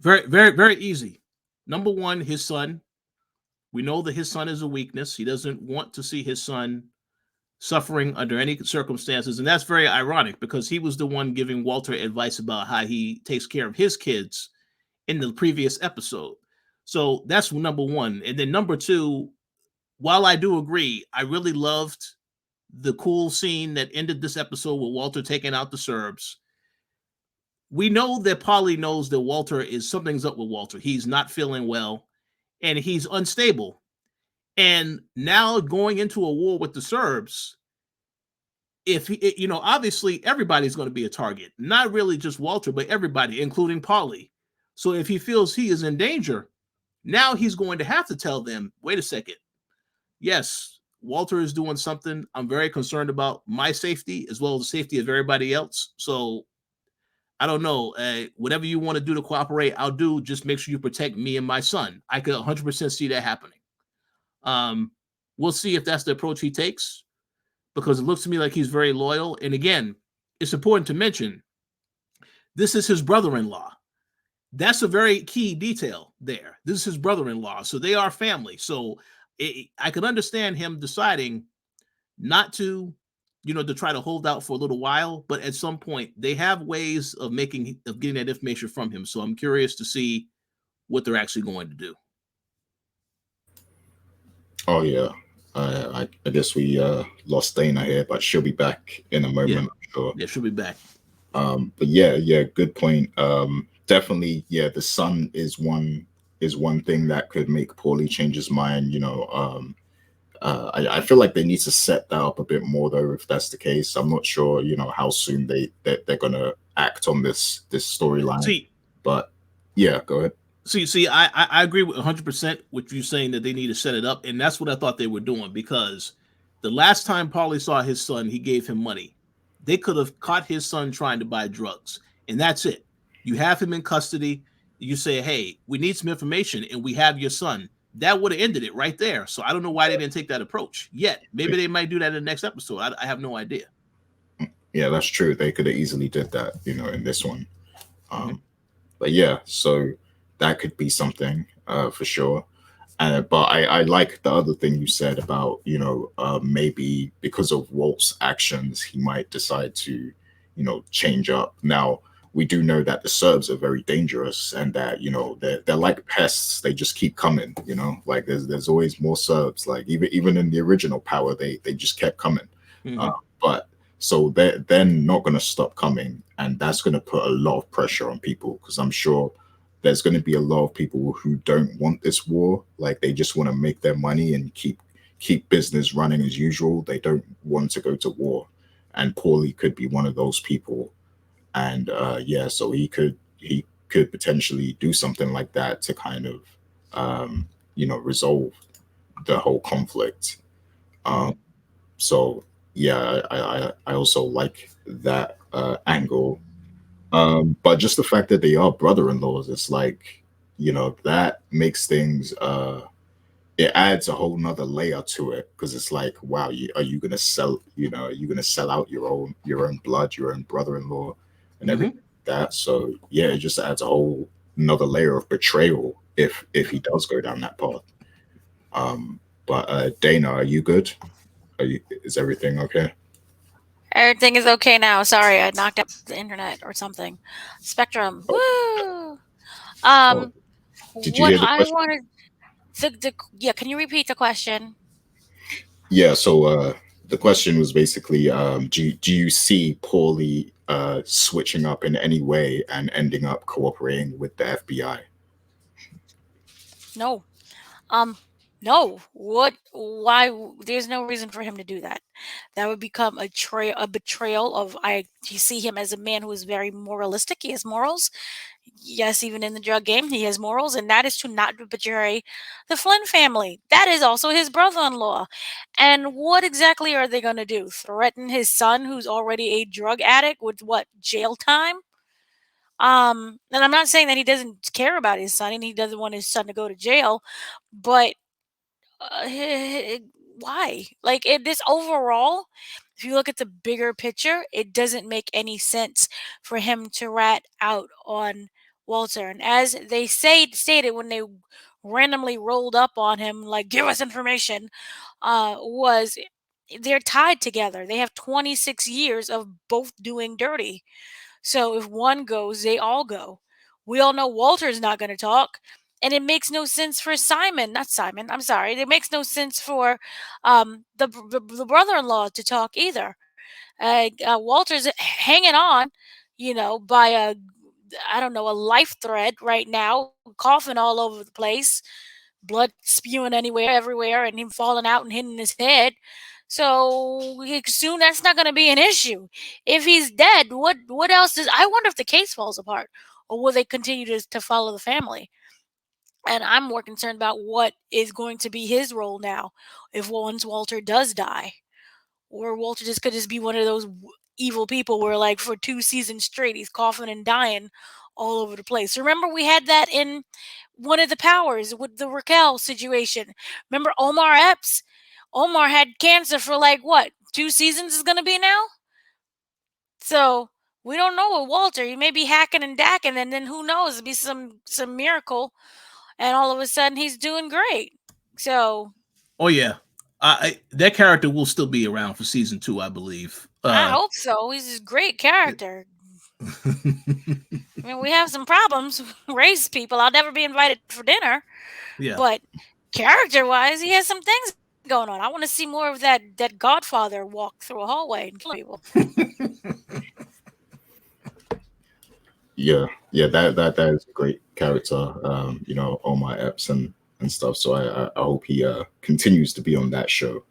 very, very, very easy. Number one, his son. We know that his son is a weakness. He doesn't want to see his son suffering under any circumstances. And that's very ironic because he was the one giving Walter advice about how he takes care of his kids in the previous episode. So that's number one. And then number two, while I do agree, I really loved the cool scene that ended this episode with Walter taking out the Serbs. We know that Paulie knows that Walter is something's up with Walter. He's not feeling well and he's unstable. And now going into a war with the Serbs, if he, obviously everybody's going to be a target, not really just Walter, but everybody, including Paulie. So if he feels he is in danger, now he's going to have to tell them, wait a second. Yes, Walter is doing something. I'm very concerned about my safety as well as the safety of everybody else. So I don't know. Whatever you want to do to cooperate, I'll do. Just make sure you protect me and my son. I could 100% see that happening. We'll see if that's the approach he takes because it looks to me like he's very loyal. And again, it's important to mention this is his brother-in-law. That's a very key detail there. This is his brother-in-law. So they are family. So I can understand him deciding not to, to try to hold out for a little while, but at some point they have ways of getting that information from him. So I'm curious to see what they're actually going to do. Oh yeah, I guess we lost Dana here, but she'll be back in a moment. Yeah. I'm sure. Yeah, she'll be back. But yeah, good point. Definitely, yeah, the son is one thing that could make Paulie change his mind. I feel like they need to set that up a bit more though, if that's the case. I'm not sure, how soon they're gonna act on this storyline. But yeah, go ahead. See, I agree with 100% with you saying that they need to set it up, and that's what I thought they were doing because the last time Paulie saw his son, he gave him money. They could have caught his son trying to buy drugs, and that's it. You have him in custody. You say, hey, we need some information, and we have your son. That would have ended it right there. So I don't know why they didn't take that approach yet. Maybe they might do that in the next episode. I have no idea. Yeah, that's true. They could have easily did that, in this one. But yeah, so that could be something for sure. But I like the other thing you said about, maybe because of Walt's actions, he might decide to, change up. Now, we do know that the Serbs are very dangerous and that, they're like pests. They just keep coming, like there's always more Serbs. Like even in the original Power, they just kept coming. But so they're not going to stop coming. And that's going to put a lot of pressure on people because I'm sure there's going to be a lot of people who don't want this war. Like they just want to make their money and keep business running as usual. They don't want to go to war. And Paulie could be one of those people. And so he could potentially do something like that to kind of resolve the whole conflict. So yeah, I also like that angle. But just the fact that they are brother-in-laws, it's like, that makes things it adds a whole nother layer to it because it's like, wow, are you gonna sell out your own blood, your own brother-in-law and everything like that? So yeah, it just adds a whole another layer of betrayal if he does go down that path. But Dana, are you good? Is everything okay? Everything is okay now. Sorry, I knocked out the internet or something. Spectrum. Woo! Did you hear the question? wanted can you repeat the question? Yeah, so the question was basically, do you see Paulie switching up in any way and ending up cooperating with the FBI? No. No. What? Why? There's no reason for him to do that. That would become a betrayal of. You see him as a man who is very moralistic. He has morals. Yes, even in the drug game, he has morals, and that is to not betray the Flynn family. That is also his brother-in-law. And what exactly are they going to do? Threaten his son, who's already a drug addict, with what, jail time? And I'm not saying that he doesn't care about his son and he doesn't want his son to go to jail, but why? Like this overall, If you look at the bigger picture, it doesn't make any sense for him to rat out on Walter. And as they stated when they randomly rolled up on him, like, give us information, was they're tied together. They have 26 years of both doing dirty. So if one goes, they all go. We all know Walter's not going to talk. And it makes no sense for Simon, not Simon, I'm sorry. It makes no sense for the brother in law to talk either. Walter's hanging on, by I don't know, a life thread right now, coughing all over the place, blood spewing anywhere, everywhere, and him falling out and hitting his head. So soon that's not going to be an issue. If he's dead, what else does? I wonder if the case falls apart, or will they continue to follow the family? And I'm more concerned about what is going to be his role now, if once Walter does die, or Walter just could just be one of those evil people where, like, for 2 seasons straight, he's coughing and dying all over the place. Remember, we had that in one of the Powers with the Raquel situation. Remember Omar Epps? Omar had cancer for, like, what, 2 seasons is going to be now? So we don't know with Walter. He may be hacking and dacking, and then who knows? It'll be some miracle, and all of a sudden he's doing great. So. Oh yeah, that character will still be around for season 2, I believe. I hope so. He's a great character. I mean, we have some problems, race people. I'll never be invited for dinner. Yeah. But character-wise, he has some things going on. I want to see more of that Godfather walk through a hallway and kill people. Yeah, that is a great character. Omar Epps and stuff. So I hope he continues to be on that show.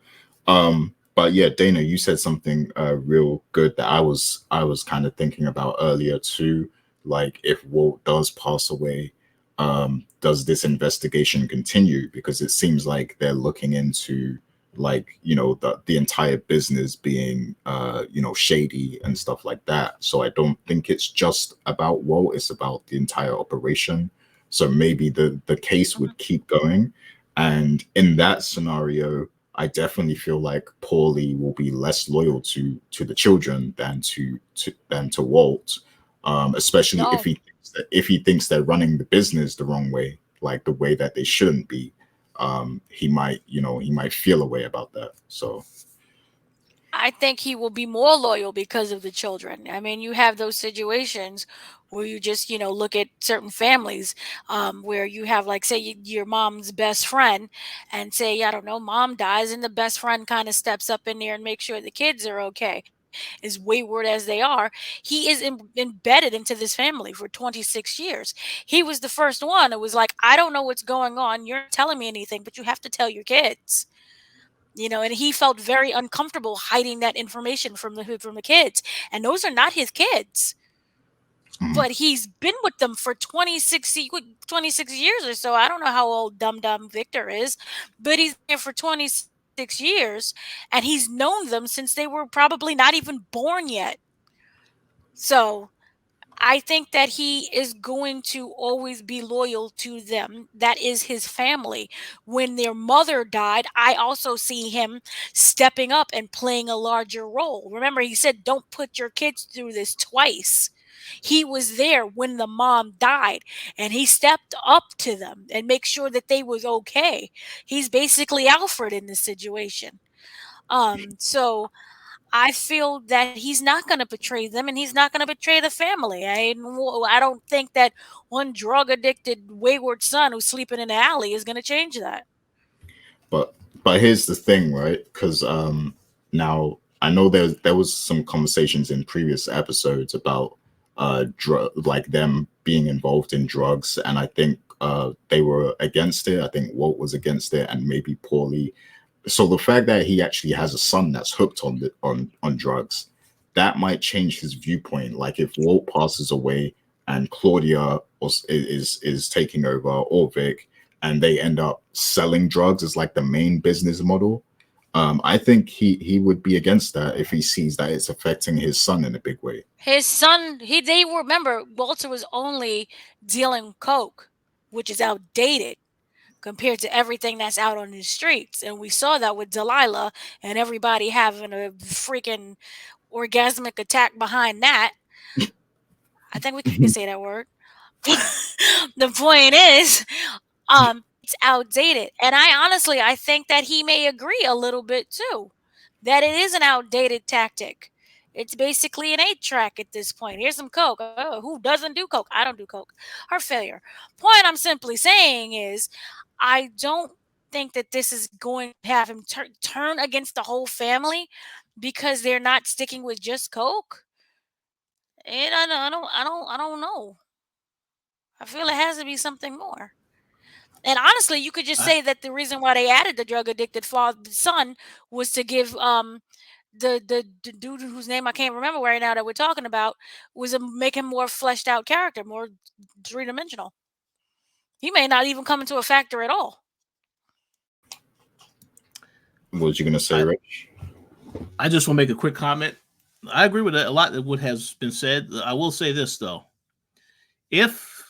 But yeah, Dana, you said something real good that I was kind of thinking about earlier too. Like, if Walt does pass away, does this investigation continue? Because it seems like they're looking into, like, the entire business being shady and stuff like that. So I don't think it's just about Walt, it's about the entire operation. So maybe the case would keep going. And in that scenario, I definitely feel like Paulie will be less loyal to the children than to Walt, especially if he thinks they're running the business the wrong way, like the way that they shouldn't be. He might feel a way about that. So I think he will be more loyal because of the children. I mean, you have those situations where you just, look at certain families where you have, like, say, your mom's best friend, and say, I don't know, mom dies, and the best friend kind of steps up in there and makes sure the kids are okay. As wayward as they are, he is embedded into this family for 26 years. He was the first one. It was like, I don't know what's going on. You're not telling me anything, but you have to tell your kids. And he felt very uncomfortable hiding that information from the kids. And those are not his kids. But he's been with them for 26 years or so. I don't know how old Dum Victor is, but he's there for 26 years, and he's known them since they were probably not even born yet. So I think that he is going to always be loyal to them. That is his family. When their mother died, I also see him stepping up and playing a larger role. Remember, he said, don't put your kids through this twice. He was there when the mom died, and he stepped up to them and make sure that they was okay. He's basically Alfred in this situation. So I feel that he's not going to betray them, and he's not going to betray the family. I don't think that one drug-addicted, wayward son who's sleeping in the alley is going to change that. But here's the thing, right? Because now I know there was some conversations in previous episodes about like them being involved in drugs, and I think they were against it. I think Walt was against it, and maybe Paulie. So the fact that he actually has a son that's hooked on drugs, that might change his viewpoint. Like, if Walt passes away and Claudia is taking over, or Vic, and they end up selling drugs as like the main business model, I think he would be against that if he sees that it's affecting his son in a big way. His son, remember, Walter was only dealing coke, which is outdated. compared to everything that's out on the streets. And we saw that with Delilah and everybody having a freaking orgasmic attack behind that. I think we can say that word. The point is, it's outdated. And I think that he may agree a little bit too, that it is an outdated tactic. It's basically an 8-track at this point. Here's some coke. Oh, who doesn't do coke? I don't do coke. Heart failure. Point I'm simply saying is, I don't think that this is going to have him turn against the whole family because they're not sticking with just coke. And I don't know. I feel it has to be something more. And honestly, you could just say that the reason why they added the drug addicted son was to give the dude whose name I can't remember right now that we're talking about was make him more fleshed out character, more 3-dimensional. He may not even come into a factor at all. What was you gonna say, Rich? I just want to make a quick comment. I agree with a lot of what has been said. I will say this though: if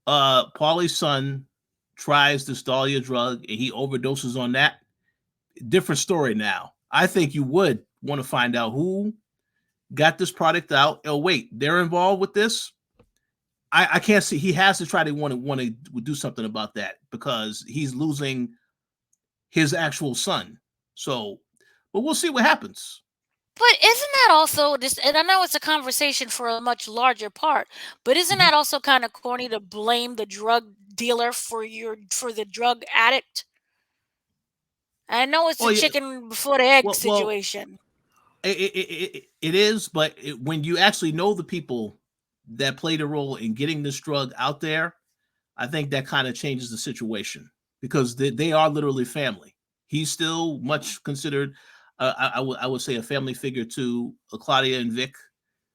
Paulie's son tries this Dahlia drug and he overdoses on that, different story now. I think you would want to find out who got this product out. Oh, wait, they're involved with this. I can't see. He has to try to want to do something about that because he's losing his actual son. So, but we'll see what happens. But isn't that also this? And I know it's a conversation for a much larger part, but isn't that also kind of corny to blame the drug dealer for the drug addict? I know it's a chicken before the egg situation. It is, but when you actually know the people that played a role in getting this drug out there, I think that kind of changes the situation because they are literally family. He's still much considered, I would say, a family figure to Claudia and Vic.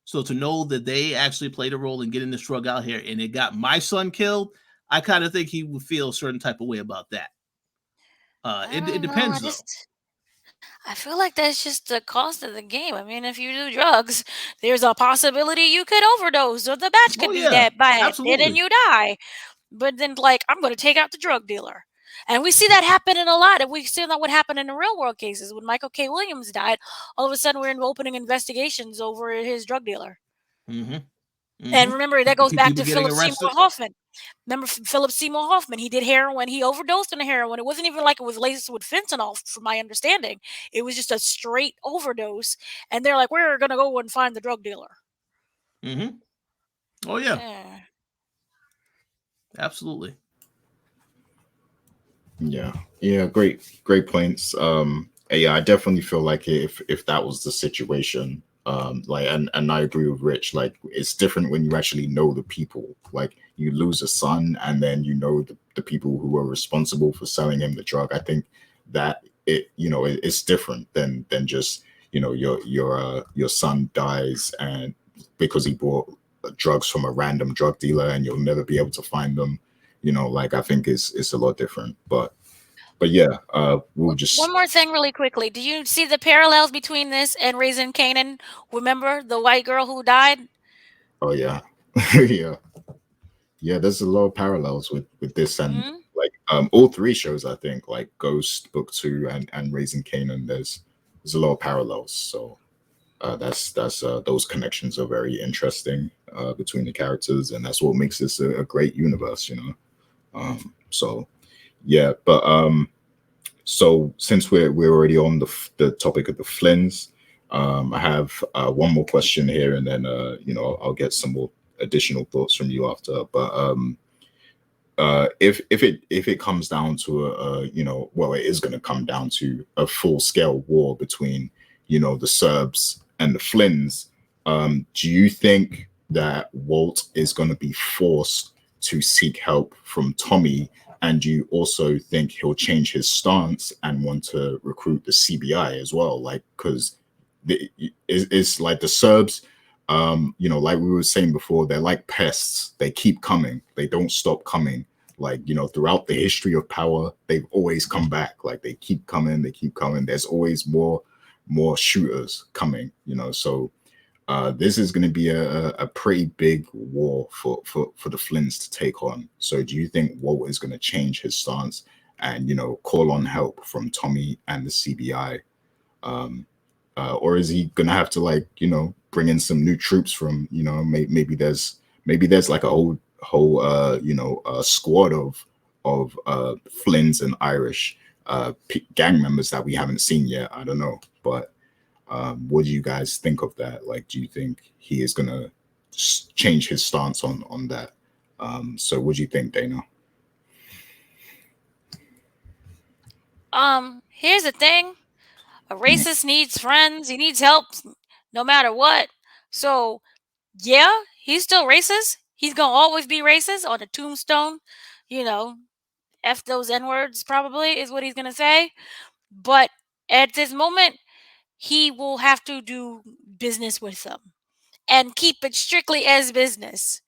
So to know that they actually played a role in getting this drug out here and it got my son killed, I kind of think he would feel a certain type of way about that. It depends, though. I feel like that's just the cost of the game. I mean, if you do drugs, there's a possibility you could overdose or the batch could be that bad and then you die. But then, like, I'm going to take out the drug dealer. And we see that happening a lot. And we see that what happened in the real world cases. When Michael K. Williams died, all of a sudden we're opening investigations over his drug dealer. And remember, that goes back to Philip Seymour Hoffman. Remember Philip Seymour Hoffman? He did heroin. He overdosed on the heroin. It wasn't even like it was laced with fentanyl, from my understanding. It was just a straight overdose. And they're like, we're going to go and find the drug dealer. Oh, yeah. Absolutely. Yeah. Great points. Yeah, I definitely feel like if that was the situation, like, and I agree with Rich, like, it's different when you actually know the people. Like, you lose a son and then you know the people who are responsible for selling him the drug. I think that it's different than just, your son dies and because he bought drugs from a random drug dealer and you'll never be able to find them. Like, I think it's a lot different. But yeah, we'll just... One more thing really quickly. Do you see the parallels between this and Raising Kanan? Remember the white girl who died? Oh, yeah. Yeah, there's a lot of parallels with this and like all three shows, I think, like Ghost, Book 2 and Raising Kanan, there's a lot of parallels. So that's those connections are very interesting between the characters, and that's what makes this a great universe, So yeah, but so since we're already on the topic of the Flynns, I have one more question here, and then I'll get some more additional thoughts from you after. But if it comes down to it is going to come down to a full scale war between the Serbs and the Flynns. Do you think that Walt is going to be forced to seek help from Tommy? And do you also think he'll change his stance and want to recruit the CBI as well? Like, because it's like the Serbs, like we were saying before, they're like pests. They keep coming. They don't stop coming. Like, throughout the history of power, they've always come back. Like, they keep coming. There's always more shooters coming, So this is going to be a pretty big war for the Flynns to take on. So do you think Walt is going to change his stance and, you know, call on help from Tommy and the CBI? Or is he going to have to, like, you know, bring in some new troops from, you know, maybe there's like a whole you know, squad of Flynns and Irish gang members that we haven't seen yet. I don't know, but what do you guys think of that? Like, do you think he is gonna change his stance on that? So what do you think, Dana? Here's the thing. A racist needs friends. He needs help no matter what. So, yeah, he's still racist. He's going to always be racist on a tombstone. You know, F those N-words probably is what he's going to say. But at this moment, he will have to do business with them and keep it strictly as business.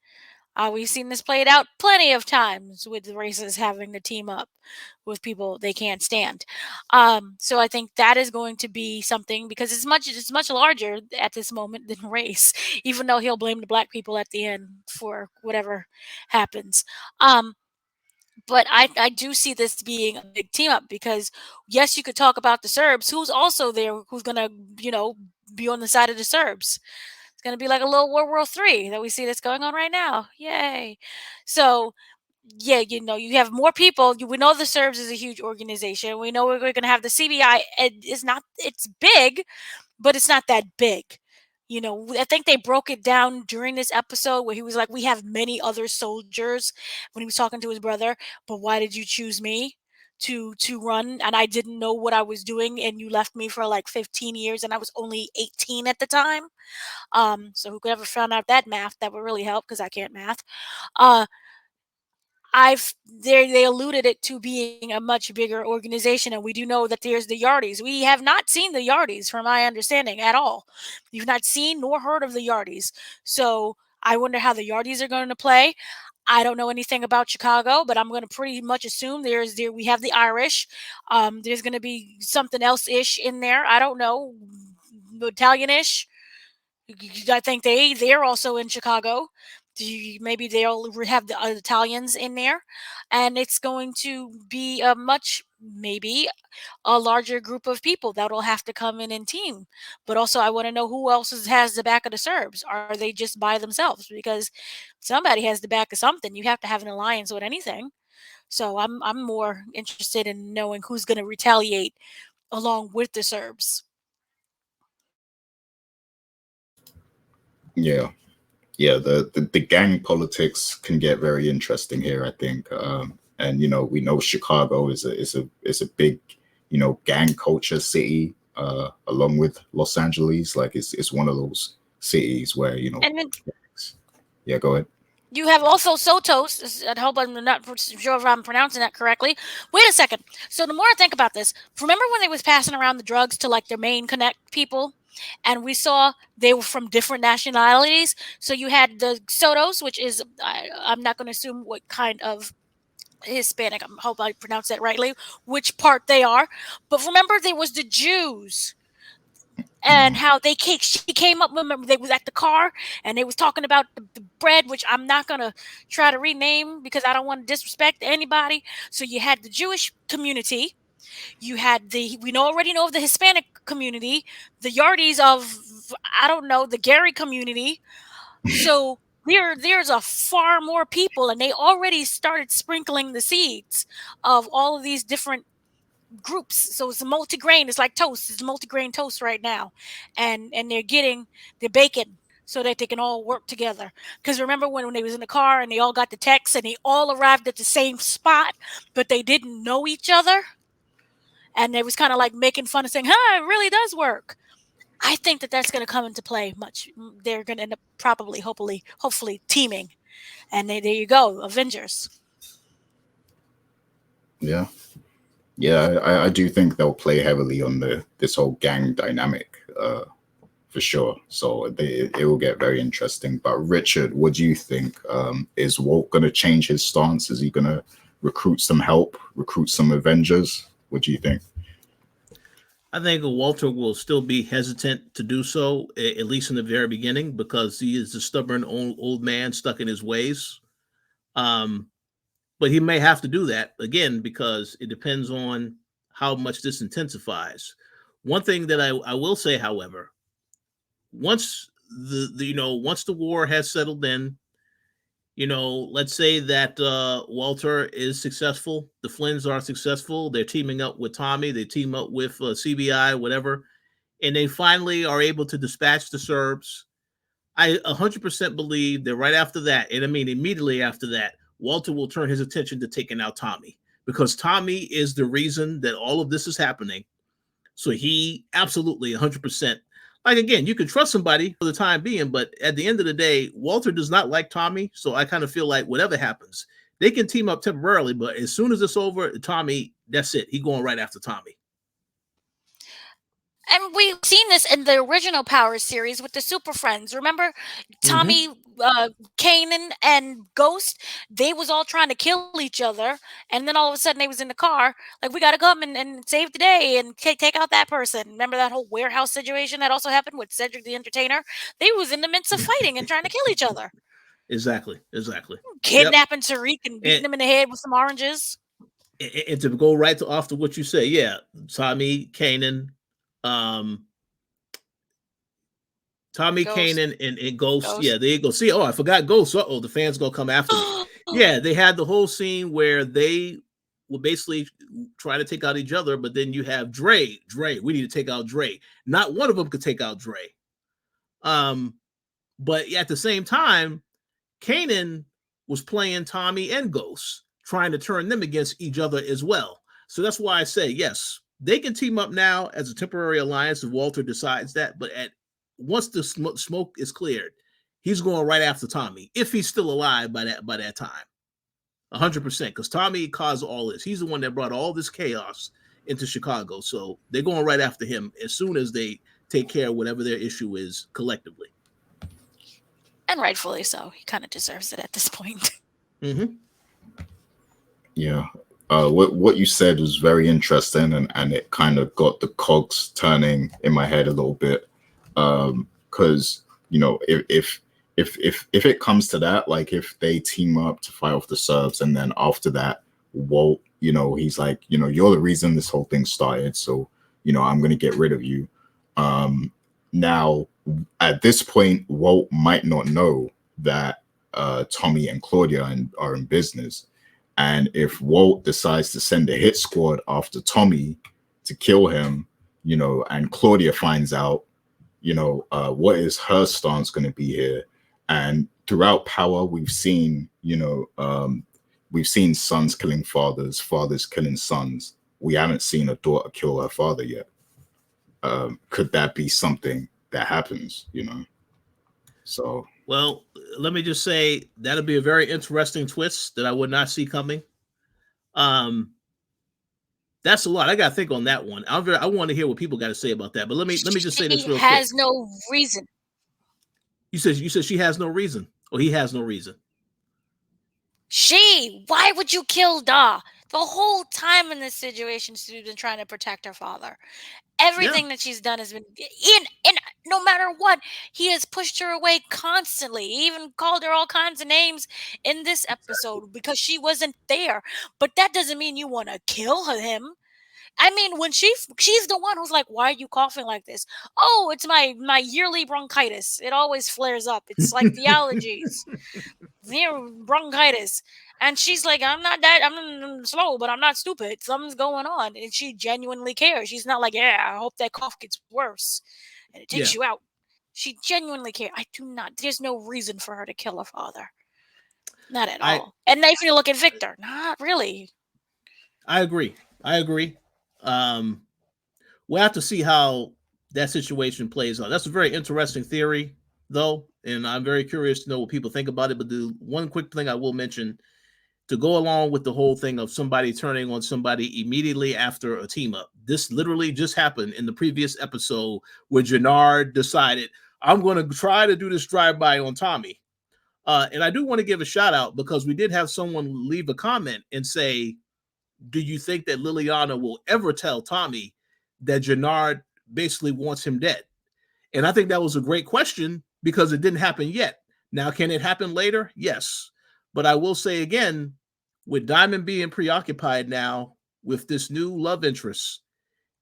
We've seen this played out plenty of times with the racists having to team up with people they can't stand. So I think that is going to be something, because it's much larger at this moment than race, even though he'll blame the black people at the end for whatever happens. But I do see this being a big team up, because yes, you could talk about the Serbs, who's also there, who's gonna, you know, be on the side of the Serbs. It's going to be like a little World War III that we see that's going on right now. Yay. So, yeah, you know, you have more people. We know the Serbs is a huge organization. We know we're going to have the CBI. It's big, but it's not that big. You know, I think they broke it down during this episode where he was like, we have many other soldiers, when he was talking to his brother, but why did you choose me to run? And I didn't know what I was doing, and you left me for like 15 years, and I was only 18 at the time. So who could ever found out that math? That would really help, because I can't math. They alluded it to being a much bigger organization, and we do know that there's the Yardies. We have not seen the Yardies, from my understanding, at all. You've not seen nor heard of the Yardies. So I wonder how the Yardies are going to play. I don't know anything about Chicago, but I'm going to pretty much assume we have the Irish. There's going to be something else-ish in there. I don't know, Italian-ish. I think they're also in Chicago. Maybe they'll have the Italians in there, and it's going to be maybe a larger group of people that'll have to come in and team. But also, I want to know who else has the back of the Serbs. Are they just by themselves? Because somebody has the back of something. You have to have an alliance with anything. So I'm more interested in knowing who's going to retaliate along with the Serbs. Yeah. The gang politics can get very interesting here, I think. And you know, we know Chicago is a big, you know, gang culture city, along with Los Angeles. Like it's one of those cities where, you know. And then, yeah, go ahead. You have also Sotos. I hope I'm not sure if I'm pronouncing that correctly. Wait a second. So the more I think about this, remember when they was passing around the drugs to like their main connect people? And we saw they were from different nationalities. So you had the Sotos, which is, I'm not going to assume what kind of Hispanic, I hope I pronounced that rightly, which part they are. But remember, there was the Jews. And how she came up, remember, they was at the car and they was talking about the bread, which I'm not going to try to rename because I don't want to disrespect anybody. So you had the Jewish community. You had already know of the Hispanic community, the Yardies of, I don't know, the Gary community. So there's a far more people, and they already started sprinkling the seeds of all of these different groups. So it's a multi-grain. It's like toast. It's multi-grain toast right now, and they're getting the bacon so that they can all work together. Because remember when they was in the car and they all got the text and they all arrived at the same spot, but they didn't know each other, and they was kind of like making fun of saying, "Huh, it really does work." I think that's going to come into play much. They're going to end up probably, hopefully teaming, and there you go, Avengers. Yeah. Yeah, I do think they'll play heavily on this whole gang dynamic, for sure. So it will get very interesting. But Richard, what do you think? Is Walt going to change his stance? Is he going to recruit some help, recruit some Avengers? What do you think? I think Walter will still be hesitant to do so, at least in the very beginning, because he is a stubborn old man stuck in his ways. Um, but he may have to do that again because it depends on how much this intensifies. One thing that I will say, however, once once the war has settled in, let's say that Walter is successful, the Flynns are successful, they're teaming up with Tommy, they team up with CBI, whatever, and they finally are able to dispatch the Serbs. I 100% believe that right after that, and I mean immediately after that, Walter will turn his attention to taking out Tommy, because Tommy is the reason that all of this is happening. So he absolutely 100%, like, again, you can trust somebody for the time being, but at the end of the day, Walter does not like Tommy. So I kind of feel like whatever happens, they can team up temporarily, but as soon as it's over, Tommy, that's it. He going right after Tommy. And we've seen this in the original Power series with the Super Friends. Remember Tommy, Kanan, and Ghost? They was all trying to kill each other. And then all of a sudden they was in the car. Like, we got to come and save the day and take out that person. Remember that whole warehouse situation that also happened with Cedric the Entertainer? They was in the midst of fighting and trying to kill each other. Exactly. Kidnapping Tariq and beating him in the head with some oranges. And to go right after what you say, yeah, Tommy, Kanan, Tommy, Ghost. Kanan, and Ghost. Yeah, there you go. See, I forgot Ghost. The fans gonna come after me. Yeah, they had the whole scene where they will basically try to take out each other, but then you have Dre. We need to take out Dre. Not one of them could take out Dre. But at the same time, Kanan was playing Tommy and Ghost, trying to turn them against each other as well. So that's why I say, yes, they can team up now as a temporary alliance if Walter decides that. But once the smoke is cleared, he's going right after Tommy, if he's still alive by that time. 100%, because Tommy caused all this. He's the one that brought all this chaos into Chicago. So they're going right after him as soon as they take care of whatever their issue is collectively. And rightfully so. He kind of deserves it at this point. Mm-hmm. Yeah. What you said was very interesting, and it kind of got the cogs turning in my head a little bit. Because if it comes to that, like if they team up to fight off the Serbs, and then after that, Walt, he's like, you're the reason this whole thing started, so I'm gonna get rid of you. Now at this point, Walt might not know that Tommy and Claudia are in business. And if Walt decides to send a hit squad after Tommy to kill him, and Claudia finds out, what is her stance going to be here? And throughout Power, we've seen, sons killing fathers, fathers killing sons. We haven't seen a daughter kill her father yet. Could that be something that happens, So, well, let me just say that'll be a very interesting twist that I would not see coming. That's a lot. I got to think on that one. I want to hear what people got to say about that. But let me just say this real quick. She has no reason. You said she has no reason, or he has no reason. Why would you kill Da? The whole time in this situation, she's been trying to protect her father. Everything that she's done has been in no matter what, he has pushed her away constantly. He even called her all kinds of names in this episode because she wasn't there. But that doesn't mean you want to kill him. I mean, when she's the one who's like, why are you coughing like this? Oh, it's my yearly bronchitis. It always flares up. It's like the allergies. Bronchitis. And she's like, I'm slow, but I'm not stupid. Something's going on. And she genuinely cares. She's not like, I hope that cough gets worse and it takes you out. She genuinely cares. There's no reason for her to kill her father. Not at all. And if you look at Victor, not really. I agree. We'll have to see how that situation plays out. That's a very interesting theory, though, and I'm very curious to know what people think about it. But the one quick thing I will mention to go along with the whole thing of somebody turning on somebody immediately after a team up. This literally just happened in the previous episode where Jannard decided, I'm going to try to do this drive-by on Tommy. And I do want to give a shout out because we did have someone leave a comment and say, do you think that Liliana will ever tell Tommy that Jannard basically wants him dead? And I think that was a great question because it didn't happen yet. Now, can it happen later? Yes. But I will say again, with Diamond being preoccupied now with this new love interest,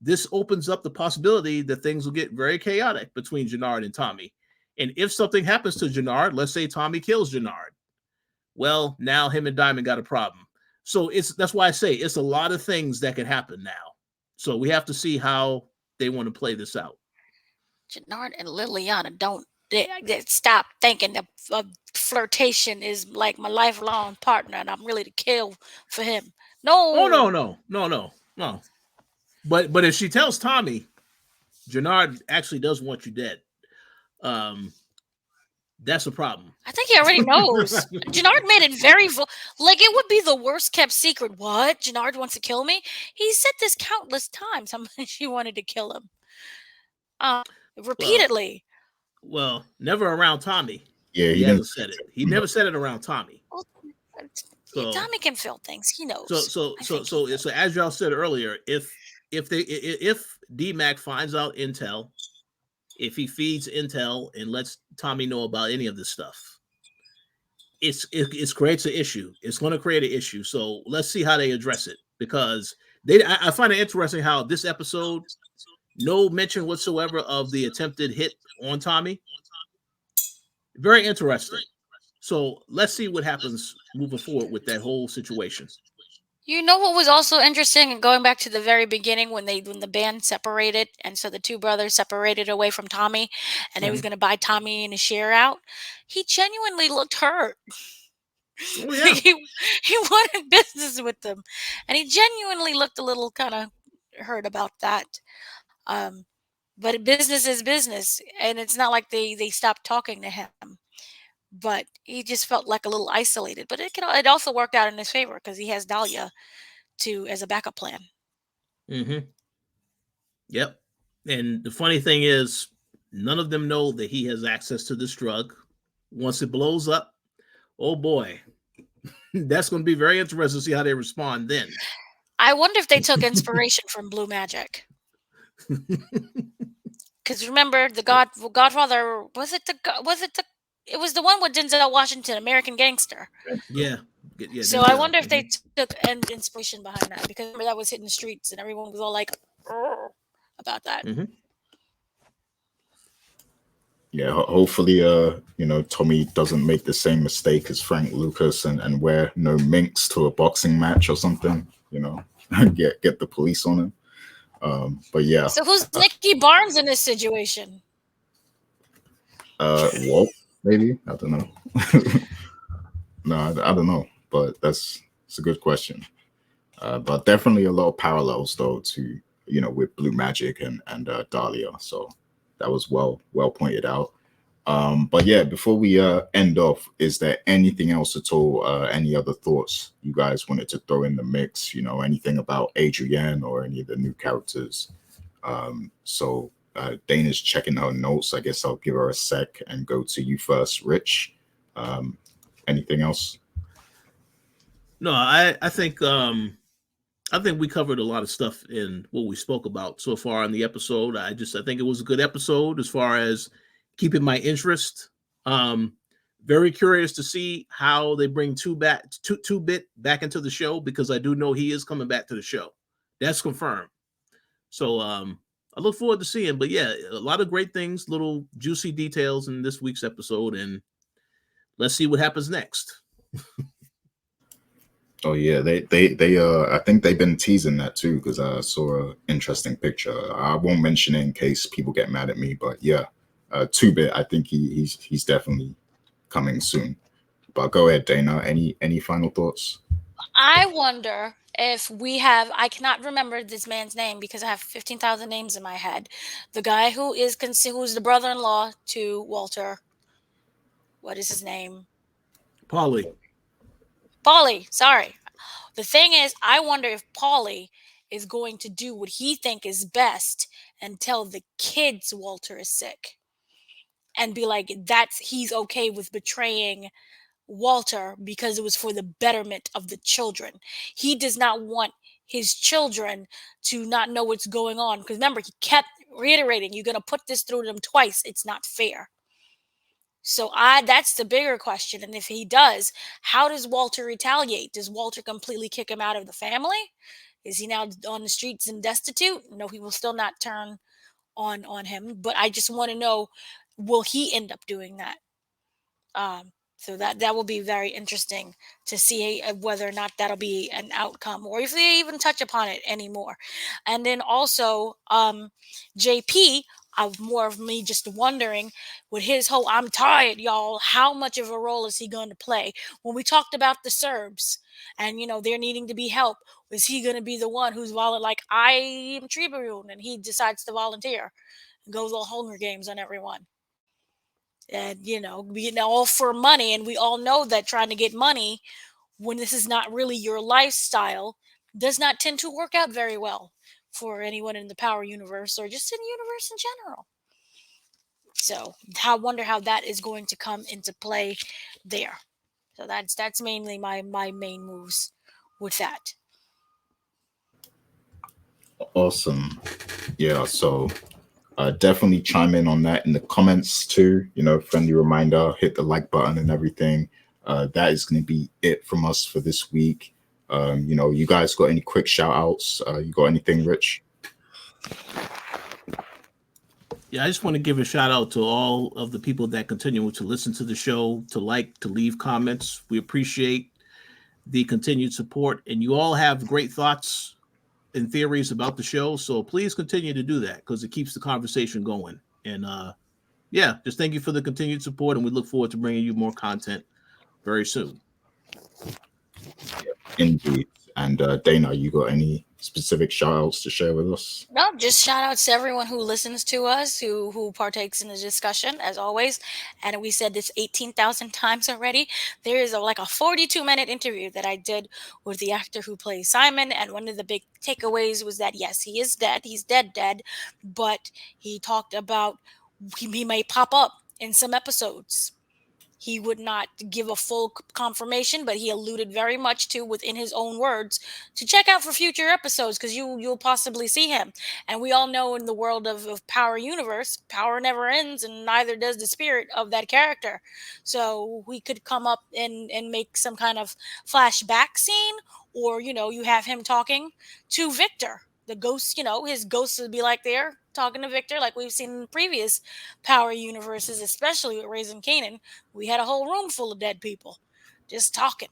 this opens up the possibility that things will get very chaotic between Jannard and Tommy. And if something happens to Jannard, let's say Tommy kills Jannard, well, now him and Diamond got a problem. So that's why I say it's a lot of things that can happen now. So we have to see how they want to play this out. Jannard and Liliana they stop thinking that flirtation is like my lifelong partner and I'm really to kill for him. No. Oh, no. But if she tells Tommy, Jannard actually does want you dead, that's a problem. I think he already knows. Jannard made it very like it would be the worst kept secret. What? Jannard wants to kill me? He said this countless times. How much she wanted to kill him. Repeatedly. Well, never around Tommy. Yeah, he hasn't said it. He never said it around Tommy. Well, Tommy can feel things. He knows. So as y'all said earlier, if DMACC finds out intel, if he feeds intel and lets Tommy know about any of this stuff, it creates an issue. It's going to create an issue. So let's see how they address it, because I find it interesting how this episode, no mention whatsoever of the attempted hit on Tommy. Very interesting. So let's see what happens moving forward with that whole situation. You know what was also interesting, and going back to the very beginning when the band separated, and so the two brothers separated away from Tommy, and he was going to buy Tommy and his share out. He genuinely looked hurt. Oh, yeah. he wanted business with them, and he genuinely looked a little kind of hurt about that. But business is business, and it's not like they stopped talking to him. But he just felt like a little isolated. But it also worked out in his favor because he has Dahlia as a backup plan. Mm-hmm. Yep. And the funny thing is, none of them know that he has access to this drug. Once it blows up, oh boy, that's going to be very interesting to see how they respond then. I wonder if they took inspiration from Blue Magic. Because remember, the Godfather, it was the one with Denzel Washington, American Gangster. Yeah. So I wonder if they took an inspiration behind that, because remember that was hitting the streets and everyone was all like about that. Mm-hmm. Yeah, hopefully, Tommy doesn't make the same mistake as Frank Lucas and wear no minks to a boxing match or something. Get the police on him. But yeah. So who's Nicky Barnes in this situation? Walt, maybe? I don't know. No, I don't know. But it's a good question. But definitely a lot of parallels though to with Blue Magic and Dahlia. So that was well pointed out. But yeah, before we end off, is there anything else at all? Any other thoughts you guys wanted to throw in the mix? Anything about Adrienne or any of the new characters? So Dana's checking her notes. I guess I'll give her a sec and go to you first, Rich. Anything else? No, I think we covered a lot of stuff in what we spoke about so far in the episode. I think it was a good episode as far as keeping my interest. Very curious to see how they bring Two-Bit back into the show, because I do know he is coming back to the show. That's confirmed. So I look forward to seeing. But yeah, a lot of great things, little juicy details in this week's episode, and let's see what happens next. Oh yeah, they I think they've been teasing that too, because I saw an interesting picture. I won't mention it in case people get mad at me, but yeah, Two-Bit, I think he's definitely coming soon. But go ahead, Dana. Any final thoughts? I wonder if I cannot remember this man's name because I have 15,000 names in my head. The guy who's the brother-in-law to Walter. What is his name? Paulie, sorry. The thing is, I wonder if Paulie is going to do what he think is best and tell the kids Walter is sick. And be like, he's okay with betraying Walter because it was for the betterment of the children. He does not want his children to not know what's going on. Because remember, he kept reiterating, you're going to put this through them twice. It's not fair. So that's the bigger question. And if he does, how does Walter retaliate? Does Walter completely kick him out of the family? Is he now on the streets and destitute? No, he will still not turn on him. But I just want to know, will he end up doing that? So that will be very interesting to see whether or not that'll be an outcome, or if they even touch upon it anymore. And then also, JP, more of me just wondering, with his whole "I'm tired, y'all," how much of a role is he going to play? When we talked about the Serbs, and they're needing to be helped, is he going to be the one who's like, I am Tribune, and he decides to volunteer and goes all Hunger Games on everyone? And all for money, and we all know that trying to get money when this is not really your lifestyle does not tend to work out very well for anyone in the Power universe, or just in the universe in general. So I wonder how that is going to come into play there. So that's mainly my main moves with that. Awesome. Yeah, so definitely chime in on that in the comments too. Friendly reminder, hit the like button and everything. That is going to be it from us for this week. You guys got any quick shout outs? You got anything, Rich? Yeah, I just want to give a shout out to all of the people that continue to listen to the show, to leave comments. We appreciate the continued support, and you all have great thoughts and theories about the show. So please continue to do that, because it keeps the conversation going. And just thank you for the continued support, and we look forward to bringing you more content very soon. Indeed. And Dana, you got any specific shout outs to share with us? No, just shout outs to everyone who listens to us, who partakes in the discussion, as always. And we said this 18,000 times already. There is like a 42-minute interview that I did with the actor who plays Simon. And one of the big takeaways was that, yes, he is dead. He's dead. But he talked about he may pop up in some episodes. He would not give a full confirmation, but he alluded very much to, within his own words, to check out for future episodes, because you'll possibly see him. And we all know, in the world of Power Universe, power never ends, and neither does the spirit of that character. So we could come up and make some kind of flashback scene, or you have him talking to Victor, the ghost. His ghost would be like there talking to Victor, like we've seen in previous Power universes, especially with Raising Kanan. We had a whole room full of dead people just talking.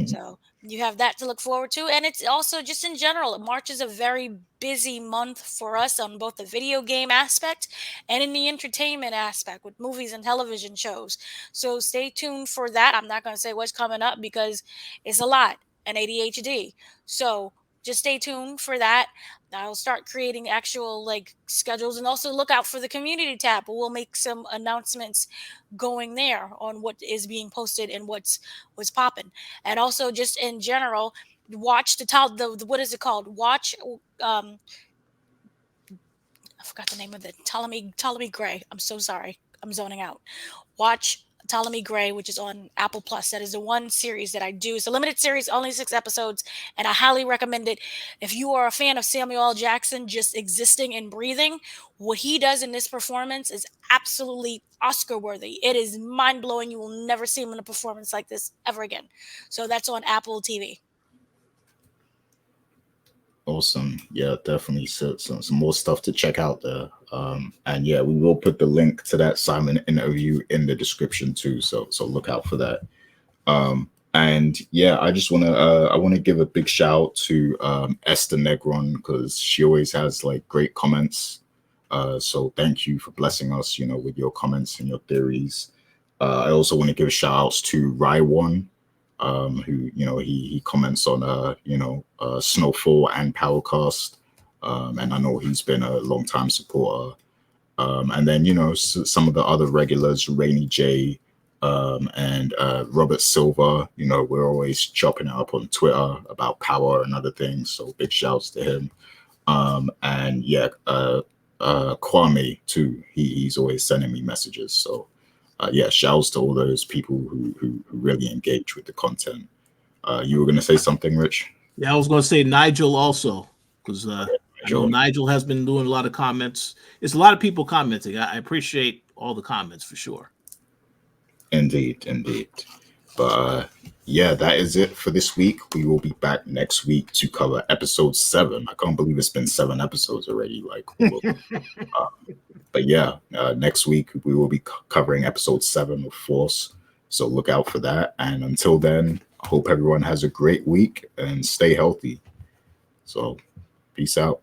So you have that to look forward to. And it's also just in general, March is a very busy month for us on both the video game aspect and in the entertainment aspect with movies and television shows. So stay tuned for that. I'm not going to say what's coming up because it's a lot, and ADHD. So just stay tuned for that. I'll start creating actual schedules, and also look out for the community tab. We'll make some announcements going there on what is being posted and what's popping. And also, just in general, watch the what is it called? Watch I forgot the name of it. Ptolemy Gray. I'm so sorry. I'm zoning out. Watch Ptolemy Gray, which is on Apple Plus. That is the one series that I do. It's a limited series, only 6 episodes, and I highly recommend it. If you are a fan of Samuel L. Jackson just existing and breathing, what he does in this performance is absolutely Oscar worthy. It is mind blowing. You will never see him in a performance like this ever again. So that's on Apple TV. Awesome. Yeah, definitely some more stuff to check out there. And yeah, we will put the link to that Simon interview in the description too. So look out for that. And yeah, I just want to give a big shout out to Esther Negron, because she always has great comments. So thank you for blessing us, with your comments and your theories. I also want to give shout outs to Raiwan, who he comments on Snowfall and Powercast, and I know he's been a long time supporter. And then some of the other regulars, Rainy J, and Robert Silver. We're always chopping it up on Twitter about power and other things, so big shouts to him. And yeah, Kwame too. He's always sending me messages. So yeah, shouts to all those people who really engage with the content. You were going to say something, Rich? Yeah, I was going to say Nigel also, because I know Nigel. Nigel has been doing a lot of comments. It's a lot of people commenting. I appreciate all the comments for sure. Indeed. But yeah, that is it for this week. We will be back next week to cover episode 7. I can't believe it's been 7 episodes already. But yeah, next week we will be covering episode 7 of Force. So look out for that. And until then, I hope everyone has a great week and stay healthy. So peace out.